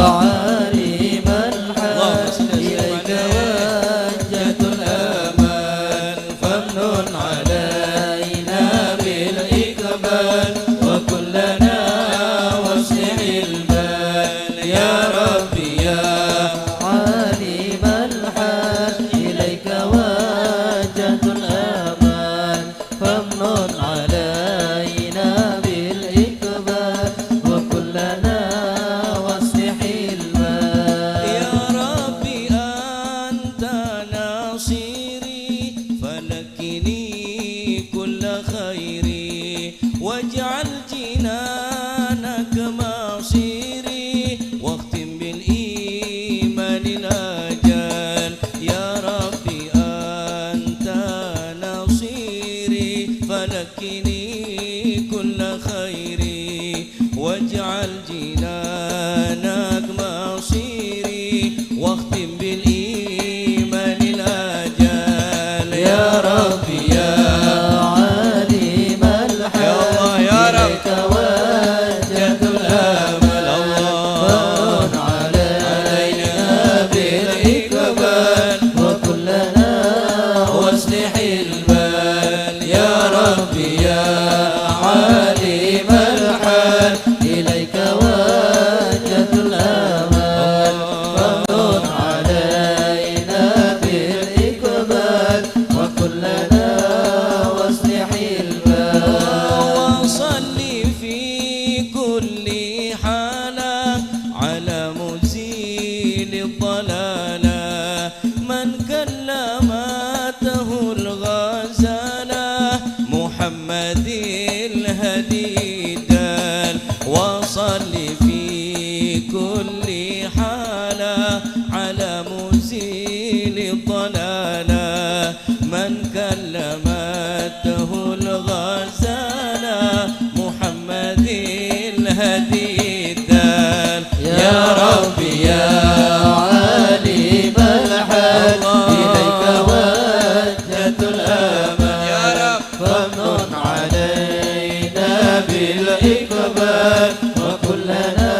عليم الحال إليك وجهت الآمال فامنن علينا بالإقبال وكلنا واصلح البال يا ربي يا عليم الحال إليك وجهت الآمال فامنن علينا بالإقبال وكلنا واصلح البال يا ربي أنت ناصري فلكني كل خيري واجعل جنانك مصيري واختم بالإيمان الأجل يا ربي أنت ناصري فلكني كل خيري واجعل جنانك مصيري واختم بالإيمان الأجل يا ربي يا عليم الحال يا الله يا رب وجهت الآمل الله علينا بالإقبال وكلنا واصلح البال يا ربي يا عليم الحال إليك وجهت الآمال فامنن علينا بالإقبال وكلنا واصلح البال وصلي في كل حالة على مزيل الضلالة من كلمته الغزالة محمد الهدي الدال وصلي في كل حالة على مزيل الضلالة من كلمته الغزالة محمد الهدي الدال يا ربي يا عليم الحال إليك وجهت الأمل يا رب فمن علينا بالإقبال وكلنا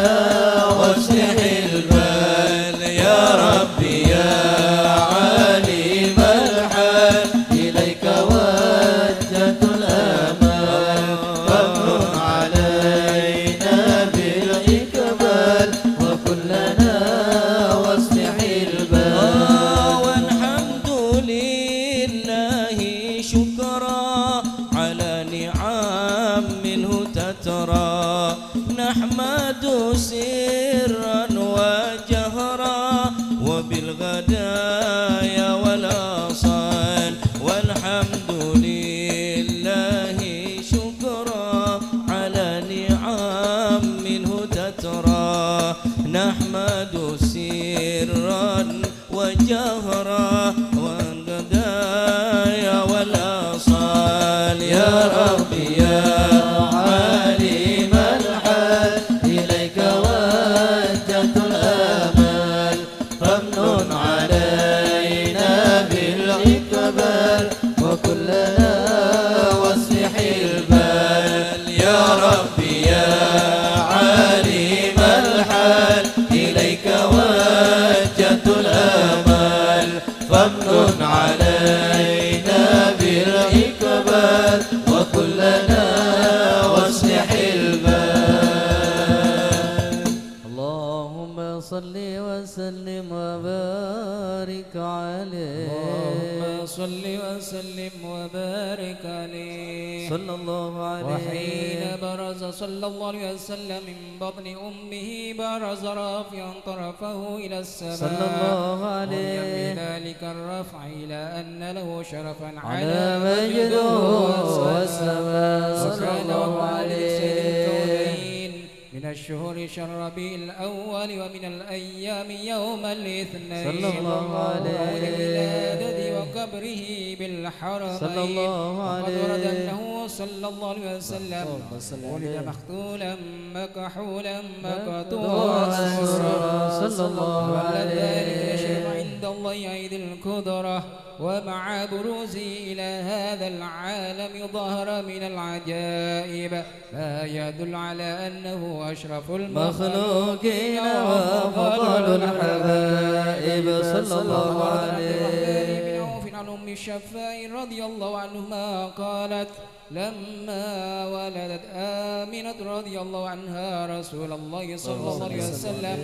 واصلح البال يا ربي يا عليم الحال إليك وجهت الأمل فمن علينا بالإقبال وكلنا واصلح البال والحمد لله شكرا على نعم منه تترى نحمد سرا وجهرا وبالغدايا والآصال والحمد لله شكرا على نعم منه تترى نحمد سرا وجهرا والغدايا والآصال يا ربي يا عليم الحال إليك وجهت الأمل فمن علينا بالإقبال وكلنا واصلح البال يا ربي يا عليم الحال إليك وجهت الأمل فمن علينا بالإقبال وكلنا واصلح البال اللهم صل وسلم وبارك عليه اللهم صل وسلم وبارك عليه صلى الله وحين عليه برز صلى الله عليه وسلم من بطن أمه برز رافعا طرفه إلى السماء صلى الله ومن عليه ذلك الرفع إلى أن له شرفا على مجده والسماء صلى وكان الله وقع لسيد عليه الكونين من الشهور شهر ربيع الأول ومن الأيام يوم الاثنين صلى الله عليه ولولادته وقبره بالحرمين صلى الله وقد ورد عليه أنه صلى الله عليه وسلم ولد مقتولا مكحولا مقطوعا صلى الله ولد ذلك عليه يشرف عند الله عيد القدرة ومع بروزه إلى هذا العالم ظهر من العجائب ما يدل على أنه أشرف مخلوقين وفضل الحبائب صلى الله عليه بن عوف عن أم الشفاء رضي الله عنهما قالت لما ولدت آمنة رضي الله عنها رسول الله صلى الله عليه وسلم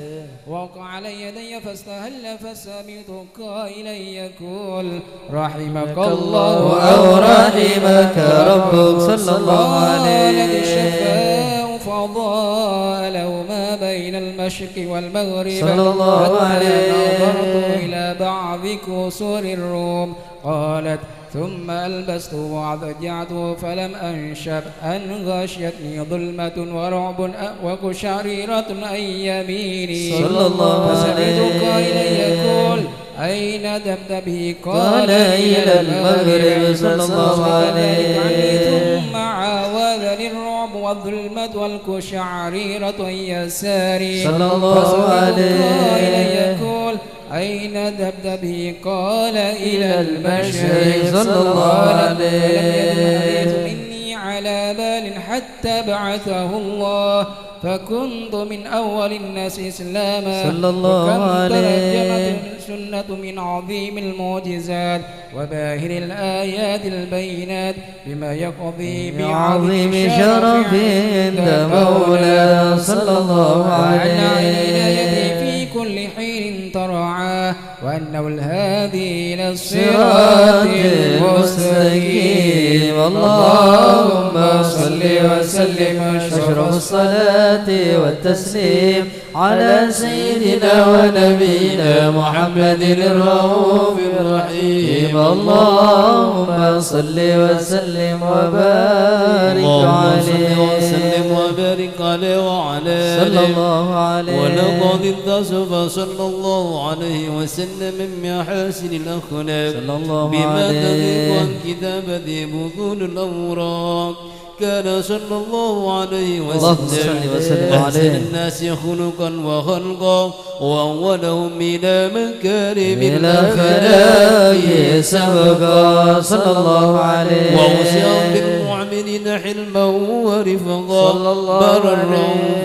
وقع على يدي فاستهل فسمعت قائلا يقول رحمك الله أو رحمك ربك صلى الله عليه الشفاء فضاء له ما بين المشرق والمغرب صلى الله حتى عليه نظرت إلى بعض كسور الروم قالت ثم ألبسته وأضجعته فلم أنشب أن غشيتني ظلمة ورعب وقشعريرة عن يميني صلى الله فسمعت عليه قائلا يقول أين دبدبي قال إلى المغرب صلى الله عليه ثم عاوذني الرعب والظلمة والقشعريرة عن يساري صلى الله فسمعت عليه قائلا يقول أين دبدبي قال إلى المشرق صلى الله عليه مني على بال حتى بعثه الله فكنت من أول الناس إسلاما صلى الله وكم عليه ترجمت السنة من عظيم المعجزات وباهر الآيات البينات بما يقضي بعظيم بعظيم شرف عند مولانا صلى الله وعن عليه عنايته في كل حين ترعاه وأنه الهادي إلى صراط الصراط المستقيم اللهم صل وسلم أشرف الصلاة والتسليم على سيدنا ونبينا محمد الرؤوف الرحيم اللهم صل وسلم وبارك عليه وسلم وبارك عليه وعلى صلى آله الله عليه ولقد اتصف صلى الله عليه وسلم من محاسن الأخلاق صلى الله بما تضيق عليه عن كتابة بطون الأوراق كان صلى الله عليه اللهم صل وسلم أحسن عليه الناس خلقا وخلقا وأولهم إلى مكارم الأخلاق سبقا صلى الله عليه وأوصى بالمؤمنين حلما ورفقا صلى الله برا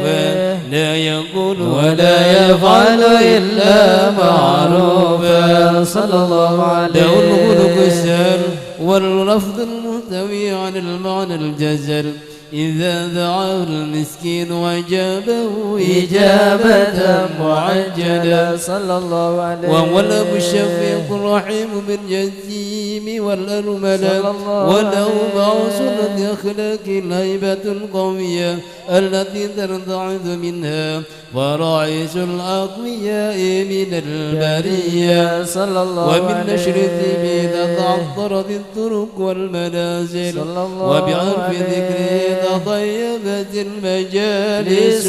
عليه لا يقول ولا يفعل إلا معروفا صلى الله عليه له الخلق السهل واللفظ المحتوي عن المعنى الجزل إذا دعاه المسكين وأجابه إجابة معجلة صلى الله عليه وهو الأب الشفيق الرحيم باليتيم والأرملة وله مع سنة أخلاق الهيبة القوية التي ترتعد منها فرائس الأقوياء من البرية صلى الله ومن عليه نشر الطب إذا تعطرت الطرق والمنازل صلى الله وبعرف عليه ذكره تطيبت المجالس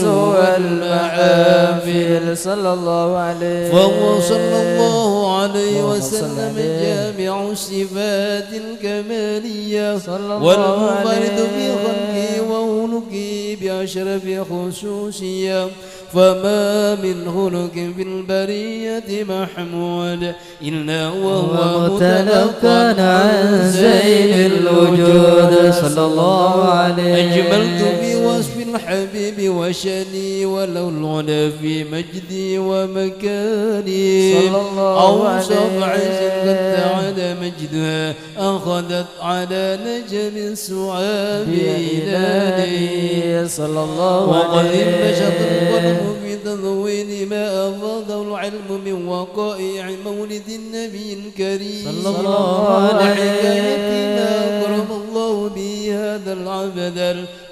والمحافل صلى الله عليه فهو صلى الله عليه اللهم صل وسلم عليه. جامع الصفات الكمالية صلى الله والمنفرد عليه. في خلقه وخلقه بأشرف خصوصية فما من خلق في البرية محمود إلا وهو متلقى عن زين الوجود صلى الله عليه أجملت في وصف الحبيب وشني ولو العلا في مجدي ومكاني صلى الله أوصف عليه. عز قد تعالى مجدها أخذت على نجم السعاب إلهي صلى الله وقد عليه انبشط القلب في تضوين ما أفاضه العلم من وقائع مولد النبي الكريم صلى الله عليه. وحكاية ما أكرم الله به هذا العبد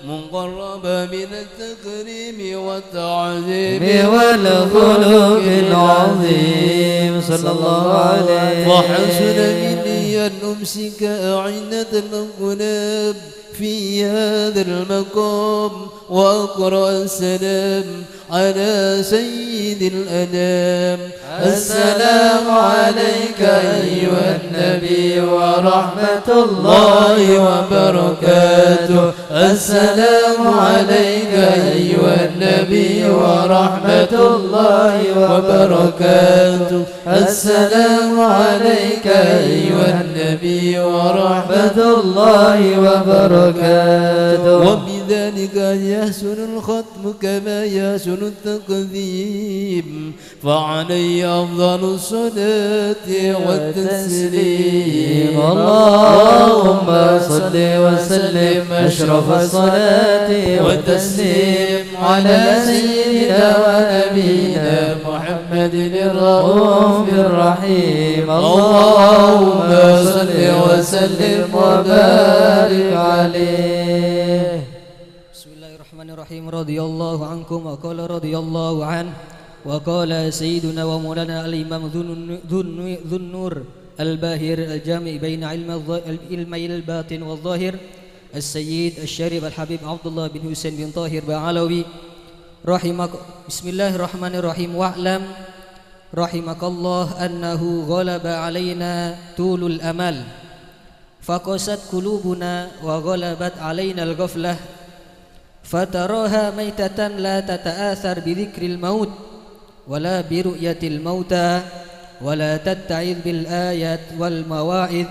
المقرب من التكريم والتعظيم والخلق العظيم صلى الله عليه وحسن مني أن أمسك أعنة الأقلام في هذا المقام وأقرأ السلام على سيد الأنام السلام عليك أيها النبي ورحمة الله وبركاته السلام عليك أيها النبي ورحمة الله وبركاته السلام عليك أيها النبي ورحمة الله وبركاته وبذلك يحسن الختم كما يحسن التقديم فعلي أفضل الصلاة والتسليم اللهم صل وسلم أشرف الصلاة والتسليم على سيدنا ونبينا محمد الرؤوف الرحيم اللهم صل وسلم وبارك عليه. Bismillahirrahmanirrahim. Radhiyallahu ankum wa qala radhiyallahu an wa qala sayyiduna wa maulana al-imam Dhunnur al-bahir al-jami' baina ilmi al-batin wal-zahir as-sayyid al-sharif al-habib Abdullah bin Husain bin Tahir Ba'alawi Bismillahirrahmanirrahim. Wa'lam rahimakallah annahu ghalaba alaina tulul amal faqasat qulubuna wa ghalabat alaina al-ghaflah فتراها ميتة لا تتآثر بذكر الموت ولا برؤية الموتى ولا تتعظ بالآيات والمواعظ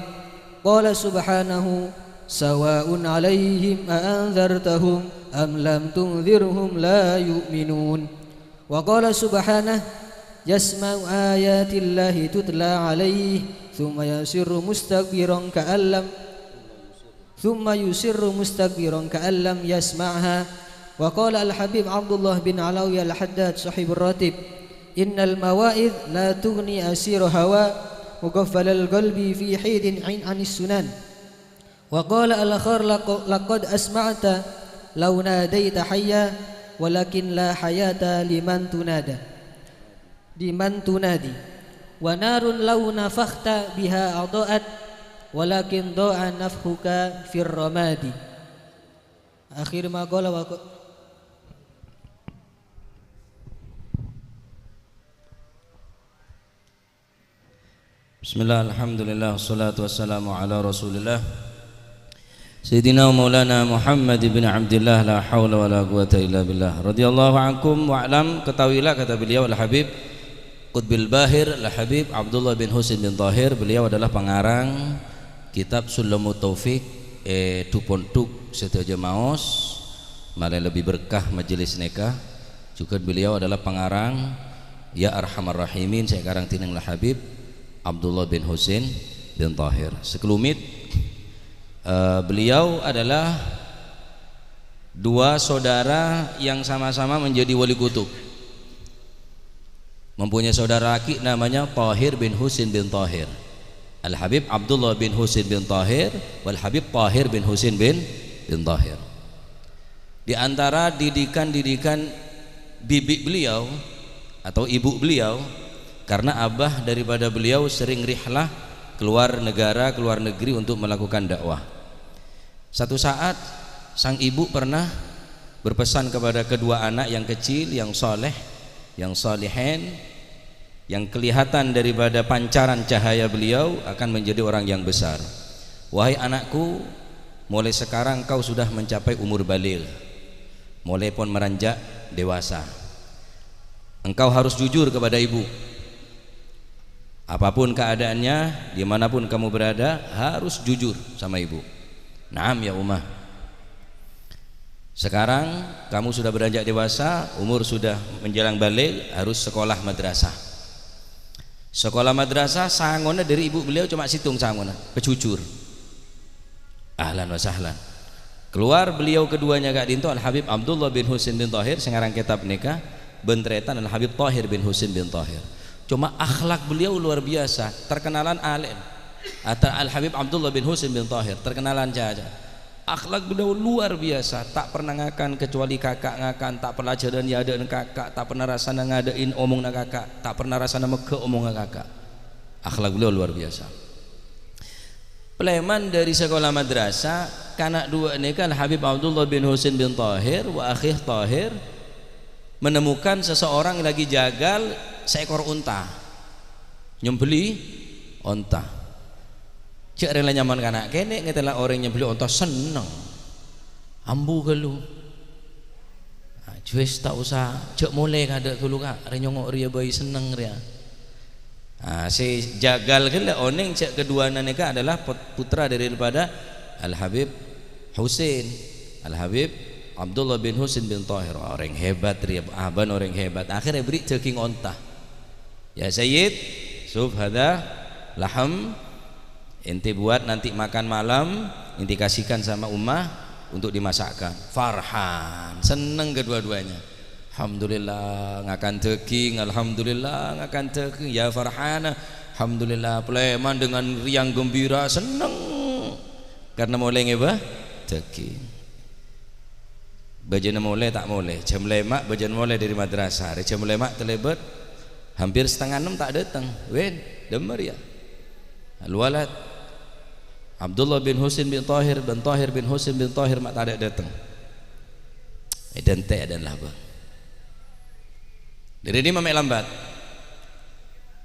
قال سبحانه سواء عليهم أأنذرتهم أم لم تنذرهم لا يؤمنون وقال سبحانه يسمع آيات الله تتلى عليه ثم يصر مستكبرا كأن لم يسمعها وقال الحبيب عبد الله بن علوي الحداد صاحب الراتب إن المواعظ لا تغني أسير هوى مغفل القلب في حيد عن السنن وقال الآخر لقد أسمعت لو ناديت حيا ولكن لا حياة لمن تنادي ونار لو نفخت بها أضاءت walakin doa nafhuka fir ramadi. Akhir ma qala wa Bismillah, alhamdulillah, wassalatu wassalamu ala rasulillah Sayyidina Maulana Muhammad bin Abdullah la haula wala quwata illa billah radhiyallahu ankum wa'lam. Ketahuilah, kata beliau Al-Habib Qutbil Bahir Al-Habib Abdullah bin Husin bin Tahir, beliau adalah pengarang kitab Sulamut Taufik Tupontuk Setaja Maos malah lebih berkah majelis nikah. Juga beliau adalah pengarang Ya Arhamar Rahimin saya karang tinang Al-Habib Abdullah bin Husin bin Tahir. Sekelumit beliau adalah dua saudara yang sama-sama menjadi wali kutub. Mempunyai saudara laki namanya Tahir bin Husin bin Tahir. Al-Habib Abdullah bin Husin bin Tahir wal Habib Tahir bin Husin bin Tahir. Di antara didikan-didikan bibi beliau atau ibu beliau, karena abah daripada beliau sering rihlah keluar negara, keluar negeri untuk melakukan dakwah. Satu saat sang ibu pernah berpesan kepada kedua anak yang kecil, yang soleh, yang salihin, yang kelihatan daripada pancaran cahaya beliau akan menjadi orang yang besar. Wahai anakku, mulai sekarang kau sudah mencapai umur baligh, mulai pun meranjak dewasa. Engkau harus jujur kepada ibu. Apapun keadaannya, dimanapun kamu berada, harus jujur sama ibu. Naam ya Ummah. Sekarang kamu sudah beranjak dewasa, umur sudah menjelang baligh, harus sekolah madrasah. Sekolah madrasah sangona dari ibu beliau cuma situng sangona, kejujur. Ahlan wa sahlan. Keluar beliau keduanya Kak Dinto Al-Habib Abdullah bin Husin bin Tahir, sengarang kitab nikah bentretan Al-Habib Tahir bin Husin bin Tahir. Cuma akhlak beliau luar biasa, terkenalan alim. Atau Al-Habib Abdullah bin Husin bin Tahir terkenalan saja. Akhlak beliau luar biasa, tak pernah ngakan kecuali kakak ngakan, tak pernah jadan ya ada kakak, tak pernah rasana ngadain omong na kakak, tak pernah rasana meke omong na kakak. Akhlak beliau luar biasa. Pleman dari sekolah madrasah, kanak dua ini kan Habib Abdullah bin Husin bin Tahir wa akhih Tahir menemukan seseorang lagi jagal seekor unta, nyembeli unta. Cek rela nyaman kanak kene ngetela orang nyembeli unta seneng, ambu galu. Jues tak usah cek mulai kada dulu kak, renyongok ria bayi seneng ria. Si jagal gila oneng cek kedua naneka adalah putra daripada Al-Habib Husin, Al-Habib Abdullah bin Husin bin Tahir. Orang hebat ria, aban orang hebat. Akhirnya beri ceking onta. Ya Sayyid, suf hada laham, ente buat nanti makan malam, ente kasihkan sama Ummah untuk dimasakkan. Farhan, seneng kedua-duanya. Alhamdulillah ngakan teking, alhamdulillah ngakan teking. Ya Farhana, alhamdulillah. Pleman dengan riang gembira, seneng karena mulai ngeba teking. Bajana mulai tak mulai, jam lemak bajana mulai dari madrasah. Jam lemak terlebet, hampir setengah 6 tak datang. Wen, demer ya. Al-walad Abdullah bin Husin bin Tahir dan Tahir bin Husin bin Tahir mak tak ada datang. Dan teh adalah bang. Dari ini mamek lambat.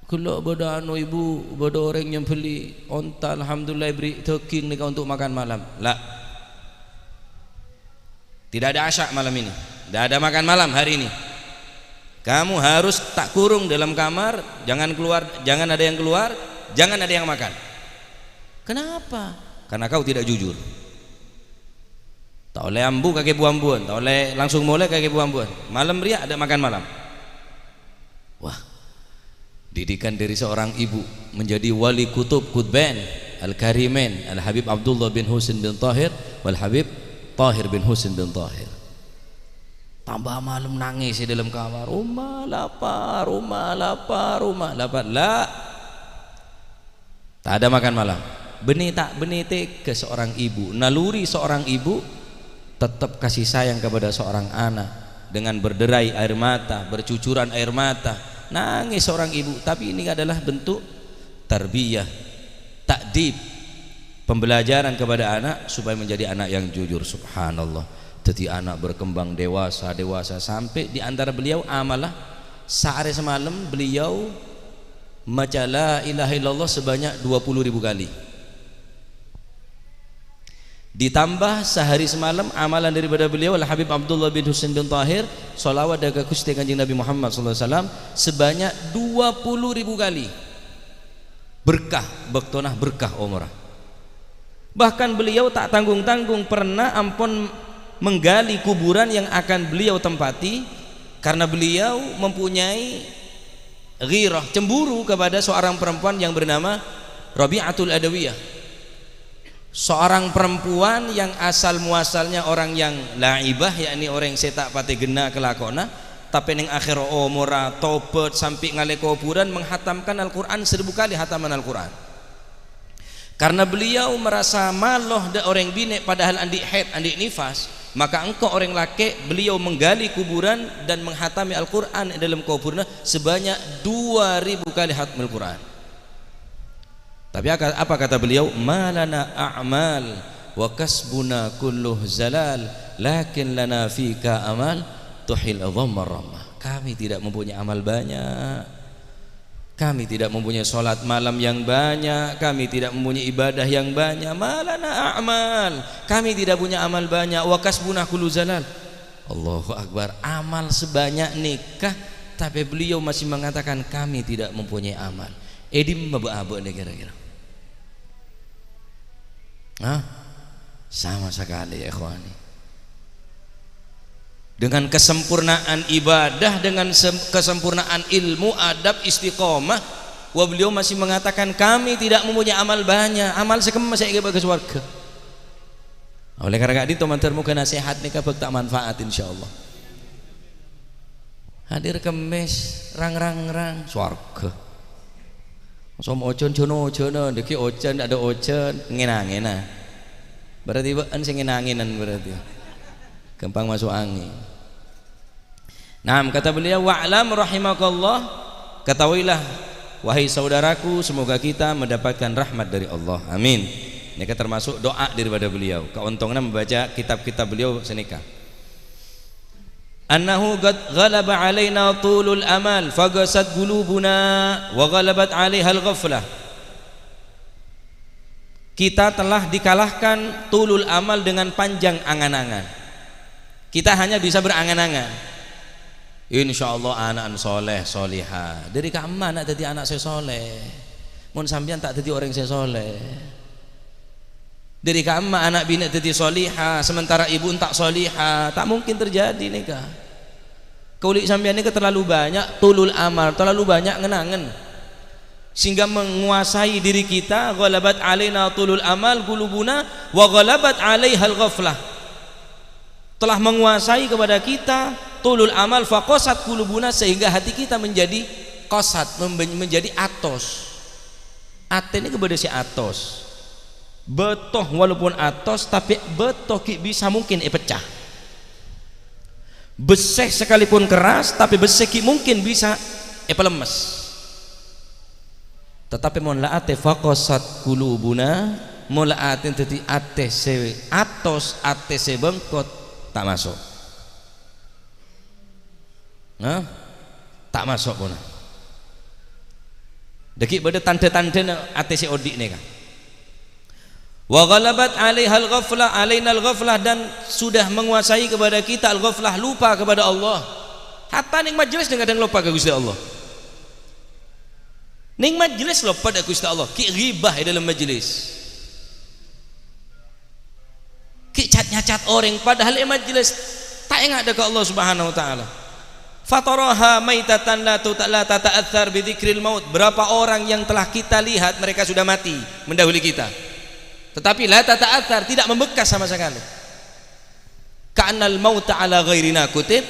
Kalau bodoh anu ibu, bodoh orang yang beli onta, alhamdulillah beri teking nika untuk makan malam. Lah. Tidak ada asyak malam ini. Tidak ada makan malam hari ini. Kamu harus tak kurung dalam kamar, jangan keluar, jangan ada yang keluar, jangan ada yang makan. Kenapa? Karena kau tidak jujur. Tak oleh ambu kaki buambuan, tak oleh langsung mulai kaki buambuan. Malam ria ada makan malam. Wah, didikan dari seorang ibu menjadi wali kutub kutban Al-Karimin Al-Habib Abdullah bin Husin bin Tahir wal Habib Tahir bin Husin bin Tahir. Tambah malam nangis di dalam kamar. Rumah lapar, rumah lapar, rumah lapar. Lah, tak ada makan malam. Benih tak benih ke seorang ibu. Naluri seorang ibu tetap kasih sayang kepada seorang anak dengan berderai air mata, bercucuran air mata. Nangis seorang ibu, tapi ini adalah bentuk tarbiyah, takdib, pembelajaran kepada anak supaya menjadi anak yang jujur. Subhanallah. Jadi anak berkembang dewasa sampai di antara beliau amalah sehari semalam beliau maca la ilaha illallah sebanyak 20.000 kali. ditambah sehari semalam amalan daripada beliau Al Habib Abdullah bin Husain bin Tahir sholawat daga Gusti Kanjeng Nabi Muhammad SAW sebanyak 20.000 kali. Berkah bektonah berkah umrah. Bahkan beliau tak tanggung-tanggung pernah ampun menggali kuburan yang akan beliau tempati karena beliau mempunyai ghirah, cemburu kepada seorang perempuan yang bernama Rabi'atul Adawiyah, seorang perempuan yang asal muasalnya orang yang laibah, yakni orang yang setak pati gena kelakona, tapi ning akhir umurah tobat sampai ngale kuburan menghatamkan Al-Quran 1000 kali hataman Al-Quran. Karena beliau merasa maloh da orang bine padahal andik haid andik nifas, maka engkau orang laki beliau menggali kuburan dan menghatami Al-Quran dalam kuburan sebanyak 2000 kali hatam Al-Quran. Tapi apa kata beliau? Malana a'mal wa kasbuna kulluh zalal lakin lana fika amal tuhil dhammar ramah. Kami tidak mempunyai amal banyak, kami tidak mempunyai solat malam yang banyak, kami tidak mempunyai ibadah yang banyak. Malana a'mal, kami tidak punya amal banyak. Wa kasbuna kulluh zalal. Allahu Akbar. Amal sebanyak nikah, tapi beliau masih mengatakan kami tidak mempunyai amal. Edim mabuk-abuk nih kira-kira. Sama sekali ya ikhwani. Dengan kesempurnaan ibadah, dengan kesempurnaan ilmu, adab, istiqomah, beliau masih mengatakan kami tidak mempunyai amal banyak, amal sekema saya ingin bagi surga. Oleh karena itu teman-teman muka nasihat nih kabek tak manfaat insyaallah. Hadir kemis rang surga. Som ojon jono deki ojon ada ojon ngena-ngena. Berarti an sing ngenanginan berarti. Gampang masuk angin. Nah, kata beliau wa'lam rahimakallah, ketahuilah wahai saudaraku semoga kita mendapatkan rahmat dari Allah. Amin. Ini termasuk doa daripada beliau. Keuntungan membaca kitab-kitab beliau senika. Annahu qad ghalaba alaina tulul amal fagasat qulubuna wa ghalabat 'alaiha al-ghaflah. Kita telah dikalahkan tulul amal dengan panjang angan-angan. Kita hanya bisa berangan-angan. Insyaallah anak soleh solihah. Dari kamana anak jadi anak saya soleh. Mun sampean tak jadi orang saya soleh. Dari kamma anak bini jadi solihah sementara ibu tak solihah, tak mungkin terjadi nikah. Kulit sampean ini terlalu banyak tulul amal, terlalu banyak ngenangan sehingga menguasai diri kita. Ghalabat alaina tulul amal qulubuna wa ghalabat 'alaihal ghaflah. Telah menguasai kepada kita tulul amal faqasat qulubuna sehingga hati kita menjadi qasat, menjadi atos. Ate ini kepada si atos. Betoh walaupun atos tapi betoh bisa mungkin pecah. Beseh sekalipun keras tapi beseh mungkin bisa pelemes. Tetapi mon laate faqasat qulubuna, mola ate tadi ate se atos ate se bengkot tak masuk. Nah, tak masuk pun. Deki bade tanda-tanda ate se odik nih kan. Wa ghalabat 'alaihal ghaflah, alainal ghaflah, dan sudah menguasai kepada kita al-ghaflah, lupa kepada Allah. Hatta ning majelis dengan lupa ke Gusti Allah. Ning majelis lupa ke Gusti Allah, ki ghibah dalam majelis. Ki cat-nyacat orang padahal majelis tak ingat ke Allah Subhanahu wa taala. Fataraha maitatan la tata'athar bi dzikril maut. Berapa orang yang telah kita lihat mereka sudah mati mendahului kita. Tetapi la tata'athar, tidak membekas sama sekali. Ka'annal mauta ala ghairina kutib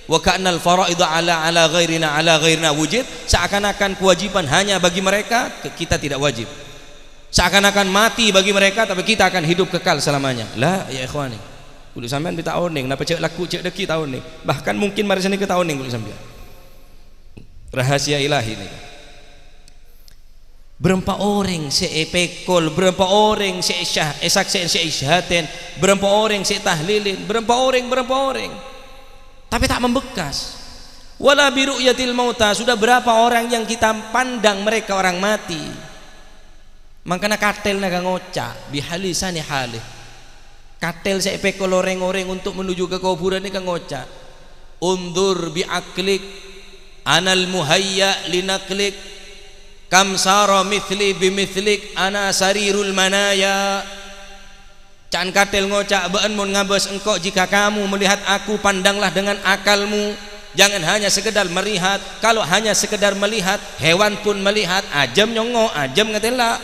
wa ka'annal fara'idha ala ghairina wujib. Seakan-akan kewajiban hanya bagi mereka, kita tidak wajib. Seakan-akan mati bagi mereka tapi kita akan hidup kekal selamanya. La ya ikhwani. Kudu sampean bi tahun ning napa cek laku cek deki tahun ning. Bahkan mungkin mari sini ke tahun ning kudu sampean. Rahasia ilahi nih. Berapa orang seepekol, berapa orang saksian seishaten, berapa orang tahlilin, berapa orang, tapi tak membekas. Wala biru'yatil mauta, sudah berapa orang yang kita pandang mereka orang mati. Makanya katel naga ngocak bihalisani halih. katel saya pekol orang-orang untuk menuju ke kuburan ini kan ngocak undur bi'aklik anal muhayya linaklik kam sara mithli bimithlik ana sarirul manaya. Can katel ngocak beun mun ngabes engkau jika kamu melihat aku pandanglah dengan akalmu, jangan hanya sekedar melihat. Kalau hanya sekedar melihat hewan pun melihat ajam nyongo ajam ngetela,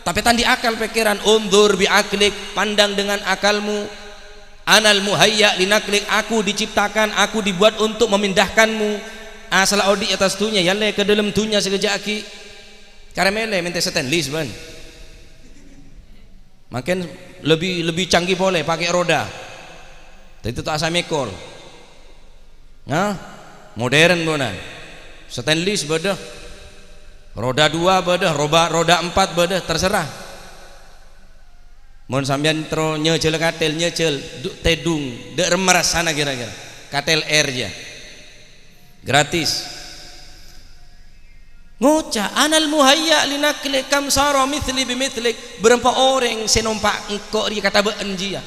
tapi tandi akal pikiran undur bi'aklik pandang dengan akalmu anal muhayya linaklik aku diciptakan aku dibuat untuk memindahkanmu asal audi atas dunia yalle ke dalam dunia sekejaki karamele minta stainless ban makin lebih canggih boleh pakai roda itu tak asa mekol nah modern bonan stainless bedah roda 2 bedah roda 4 bedah terserah mun sampean tro nyecel katel nyecel tedung dek remeras sana kira-kira katel air aja gratis ngoca anal muhayya linaklik kam sara mithli bimithlik berempat orang senompak engkau dia kata beun jia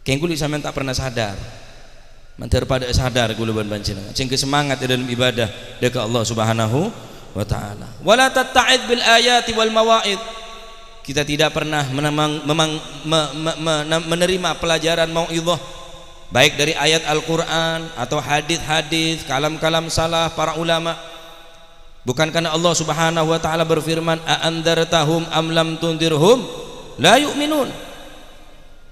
kengkuli sampean tak pernah sadar mantar pada sadar kula ban panjenengan sing semangat dalam ibadah dekat Allah Subhanahu wa taala wala tatta'id bil ayati wal mawaid. Kita tidak pernah menerima pelajaran mau'idhah baik dari ayat Al-Quran atau hadis-hadis kalam-kalam salah para ulama. Bukankah Allah Subhanahu wa taala berfirman a'andartahum am lam tundirhum la yu'minun.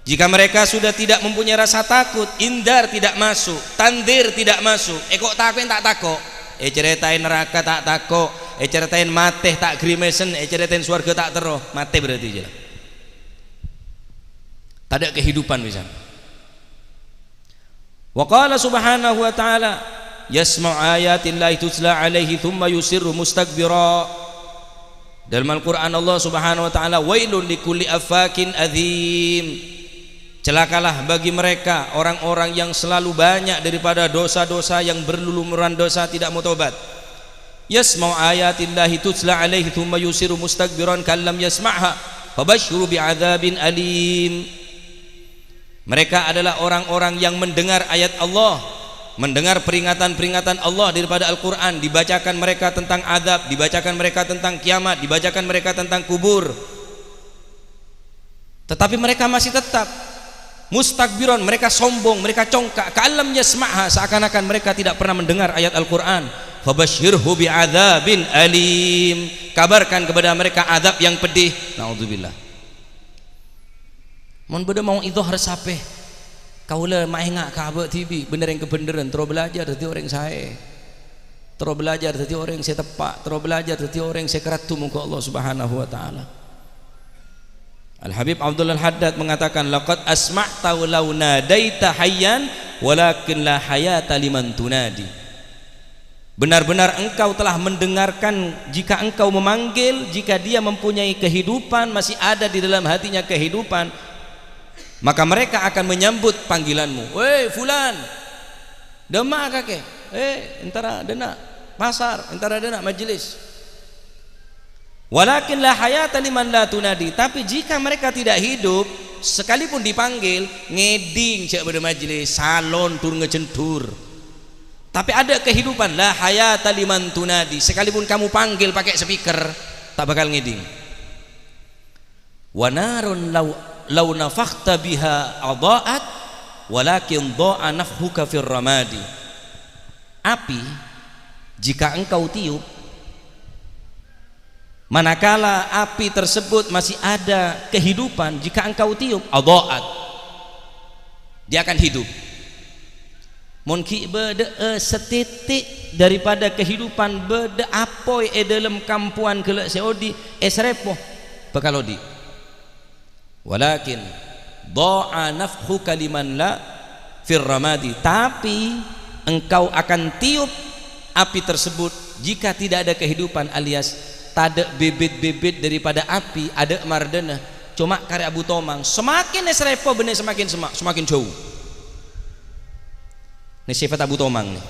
Jika mereka sudah tidak mempunyai rasa takut, indar tidak masuk, tandir tidak masuk. Kok takut tak takut. Ceritain neraka tak takut, ceritain mate tak grimesen, ceritain surga tak teroh, mate berarti je lah. Tak ada kehidupan misalnya. Wa qala subhanahu wa ta'ala yasma'u ayatillahi tutla alaihi thumma yusirru mustakbira. Dalam Al-Quran Allah Subhanahu wa ta'ala wailun likulli affakin adzim. Celakalah bagi mereka orang-orang yang selalu banyak daripada dosa-dosa yang berlumuran dosa tidak mau tobat. Yasma'u ayatillahi tutla alaihi thumma yusiru mustakbiran kallam yasma'ha fabashshiru bi'adzabin alim. Mereka adalah orang-orang yang mendengar ayat Allah, mendengar peringatan-peringatan Allah daripada Al-Quran, dibacakan mereka tentang azab, dibacakan mereka tentang kiamat, dibacakan mereka tentang kubur, tetapi mereka masih tetap mustakbiron, mereka sombong, mereka congkak, ka'allam yasma'ha, seakan-akan mereka tidak pernah mendengar ayat Al-Quran. Fabashshirhu bi'adzabin alim, kabarkan kepada mereka azab yang pedih. Naudzubillah. Mun beda mau itu harus sampai kaula maengak ka abah tibi bener yang kebenaran terus belajar dari orang saya, terus belajar dari orang yang saya tepak, terus belajar dari orang yang saya keratu muka Allah Subhanahu wa taala. Al-Habib Abdullah Al-Haddad mengatakan laqad asma'ta walau nadaita hayyan walakin la hayata liman tunadi. Benar-benar engkau telah mendengarkan jika engkau memanggil, jika dia mempunyai kehidupan, masih ada di dalam hatinya kehidupan, maka mereka akan menyambut panggilanmu. Weh fulan demak kakek, entara dena pasar, entara dena majelis. Walakin la hayata liman la tunadi. Tapi jika mereka tidak hidup, sekalipun dipanggil ngeding cek pada majlis, salon tur ngecentur, tapi ada kehidupan. La hayata liman tunadi. Sekalipun kamu panggil pakai speaker, tak bakal ngeding. Wa narun law nafakhta biha adaat walakin dha'a nafhuka fir ramadi. Api jika engkau tiup, manakala api tersebut masih ada kehidupan, jika engkau tiup adaat, dia akan hidup. Mungkin beda setitik daripada kehidupan beda apoi dalam kampuan kelak seodi esrepoh bekalodi. Walakin dha'a nafhuka liman la fir ramadi. Tapi engkau akan tiup api tersebut jika tidak ada kehidupan, alias tak ada bibit-bibit daripada api, ada mardana. Cuma karya Abu Tomang semakin esrepo bener semakin semak, semakin jauh. Ini sifat Abu Tomang nih.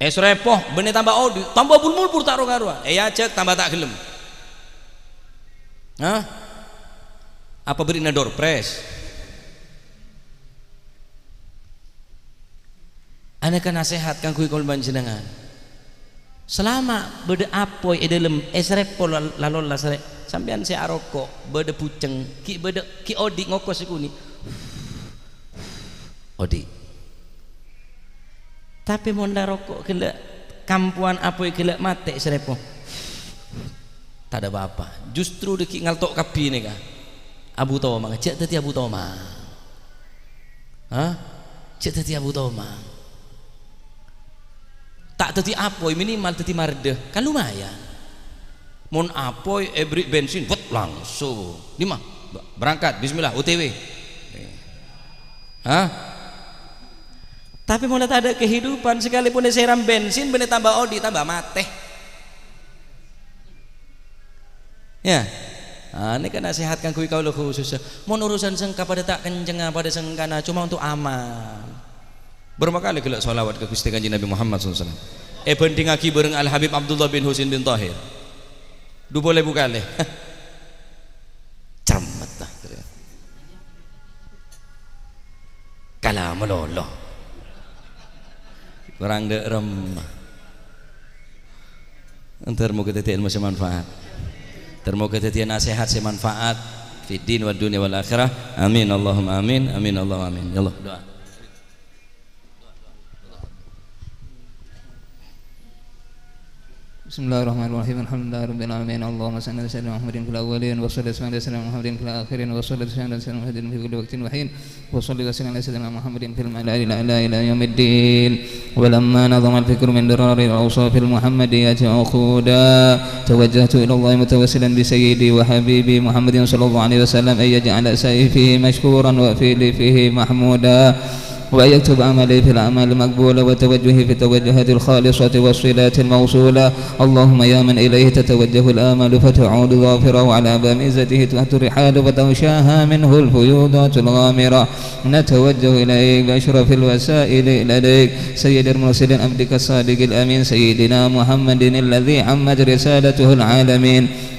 Esrepo bener tambah odi, tambah bulmul tak roh karuan. Ya cek tambah tak gelem. Hah? Apa berina door press? Aneka nasihat kang kuy kul panjenengan. Selama bede apoy dalam esrepol lalol lasre sampean si aroko bede puceng ki odi ngokos ikuni. Odi. Tapi monda rokok kele kampuan apoy kele mate esrepo. Tak ada apa-apa. Justru deki ngaltok kapi nih kah? Abu Toma, cek tadi Abu Toma. Hah? Cek tadi Abu Toma. Tak tadi apoy minimal tadi marde, kan lumayan. Mon apoy ebrik bensin, buat langsung. Lima, berangkat. Bismillah, OTW. Hah? Tapi mulai tak ada kehidupan sekalipun disiram bensin, bener tambah odi, tambah mate. Ya, ini kan nasihatkan kui kau khusus. Mau urusan sengka pada tak kenceng pada sengkana cuma untuk aman. Berapa kali gelak sholawat ke Gusti Kanjeng Nabi Muhammad SAW. Penting aki bareng Al Habib Abdullah bin Husin bin Tahir. Du boleh buka le. Cermet lah. Kalah meloloh. Kurang de remah. Antar mau kita ilmu semanfaat. Termoga tadi nasihat semanfaat fid din wad dunya wal akhirah. Amin Allahumma amin. Amin Allahumma amin. Ya Allah doa. Bismillahirrahmanirrahim. Alhamdulillahirabbil alamin. Allahumma salli ala sayyidina Muhammadin fil awwalin wa salli ala sayyidina Muhammadin fil akhirin wa salli ala sayyidina Muhammadin fi kulli waqtin wa hin wa salli ala sayyidina Muhammadin fil mala'il a'la ila yaumiddin. Wa lamma nadhama al-fikru min dirari al-awsaf al-muhammadiyyati uquda tawajjahtu ila Allah mutawassilan bi sayyidi wa habibi Muhammadin sallallahu alaihi wasallam ay yaj'ala sayfihi mashkuran wa fihi mahmuda وأن يكتب عملي في الأعمال المقبولة وتوجهي في التوجهات الخالصة والصلات الموصولة. اللهم يا من إليه تتوجه الآمال فتعود ظافرة وعلى باب عزته تحت الرحال فتغشاها منه الفيوضات الغامرة. نتوجه إليك بأشرف الوسائل لديك سيد المرسلين عبدك الصادق الأمين سيدنا محمد الذي عمت رسالته العالمين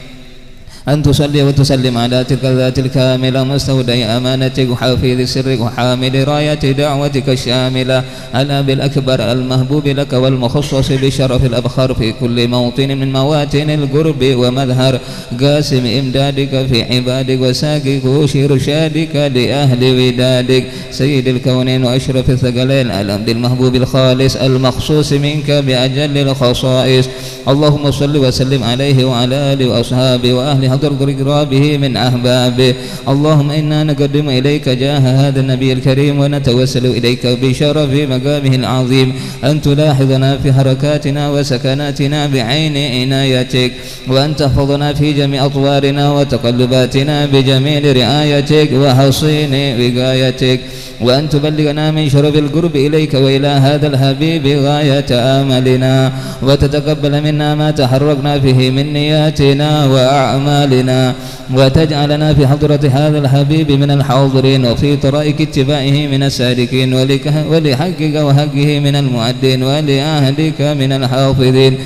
أن تصلي وتسلم على تلك الذات الكاملة مستودع أمانتك وحافظ سرك وحامل راية دعوتك الشاملة الأب الأكبر المهبوب لك والمخصص بشرف الأبخار في كل موطن من مواطن القرب ومظهر قاسم إمدادك في عبادك وساقك وشير شادك لأهل ودادك سيد الكونين وأشرف الثقلين الأمد المهبوب الخالص المخصوص منك بأجل الخصائص. اللهم صل وسلم عليه وعلى آله وأصحابه وأهل حضر قرابه من أحبابه. اللهم إنا نقدم إليك جاه هذا النبي الكريم ونتوسل إليك بشرف مقامه العظيم أن تلاحظنا في حركاتنا وسكناتنا بعين عنايتك وأن تحفظنا في جميع أطوارنا وتقلباتنا بجميل رعايتك وحصين وقايتك وأن تبلغنا من شرف القرب إليك وإلى هذا الحبيب غاية آملنا وتتقبل منا ما تحركنا فيه من نياتنا وأعمالنا وتجعلنا في حضرة هذا الحبيب من الحاضرين وفي طرائق اتباعه من السالكين ولحقك وحقه من المعدين ولأهلك من الحافظين.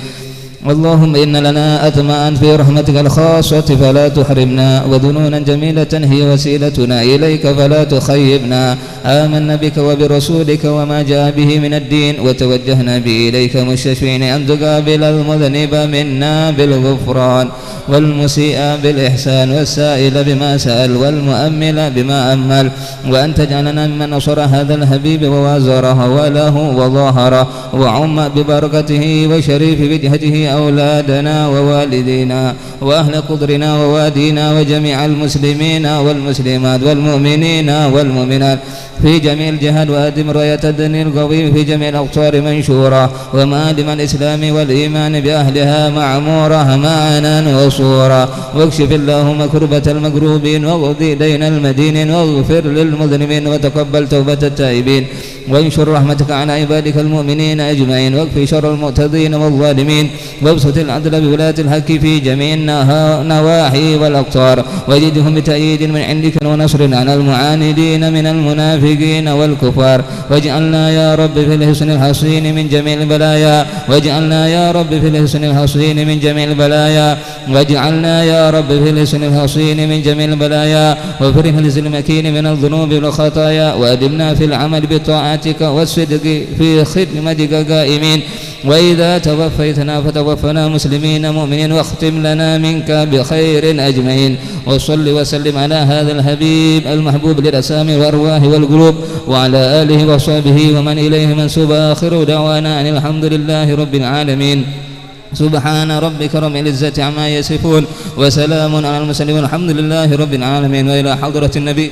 اللهم إن لنا أطماعا في رحمتك الخاصة فلا تحرمنا وذنونا جميلة هي وسيلتنا إليك فلا تخيبنا. آمنا بك وبرسولك وما جاء به من الدين وتوجهنا به إليك مستشفعين أن تقابل المذنب منا بالغفران والمسيء بالإحسان والسائل بما سأل والمؤمل بما أمل وأن تجعلنا ممن نصر هذا الحبيب ووازره وله وظاهره وعم ببركته وشريف وجهته أولادنا ووالدينا وأهل قدرنا ووادينا وجميع المسلمين والمسلمات والمؤمنين والمؤمنات في جميع الجهاد وأدم راية الدين القويم في جميع الأقطار منشورة ومعالم الإسلام والإيمان بأهلها معمورة معنا وصورة. واكشف اللهم كربة المكروبين واقضي دين المدينين واغفر للمذنبين وتقبل توبة التائبين وانشر رحمتك على عبادك المؤمنين أجمعين واكفي شر المعتدين والظالمين وابسط العدل بولاة الحق في جميع النواحي والأقطار وجدهم بتأييد من عندك ونصر على المعاندين من المنافقين والكفار واجعلنا يا رب في الحصن الحصين من جميع البلايا واجعلنا يا رب في الحصن الحصين من جميع البلايا واجعلنا يا رب في الحصن الحصين من جميع البلايا وفي الحلز المكين من الذنوب والخطايا وأدمنا في العمل بطاعتك والصدق في خدمتك قائمين وإذا توفيتنا فتوفنا مسلمين مؤمنين واختم لنا منك بخير أجمعين وصل وسلم على هذا الحبيب المحبوب للأسامي والأرواح والقلوب وعلى آله وصحبه ومن إليه منسوب آخر دعوانا أن الحمد لله رب العالمين سبحان ربك رب العزة عما يصفون وسلام على المرسلين والحمد لله رب العالمين وإلى حضرة النبي.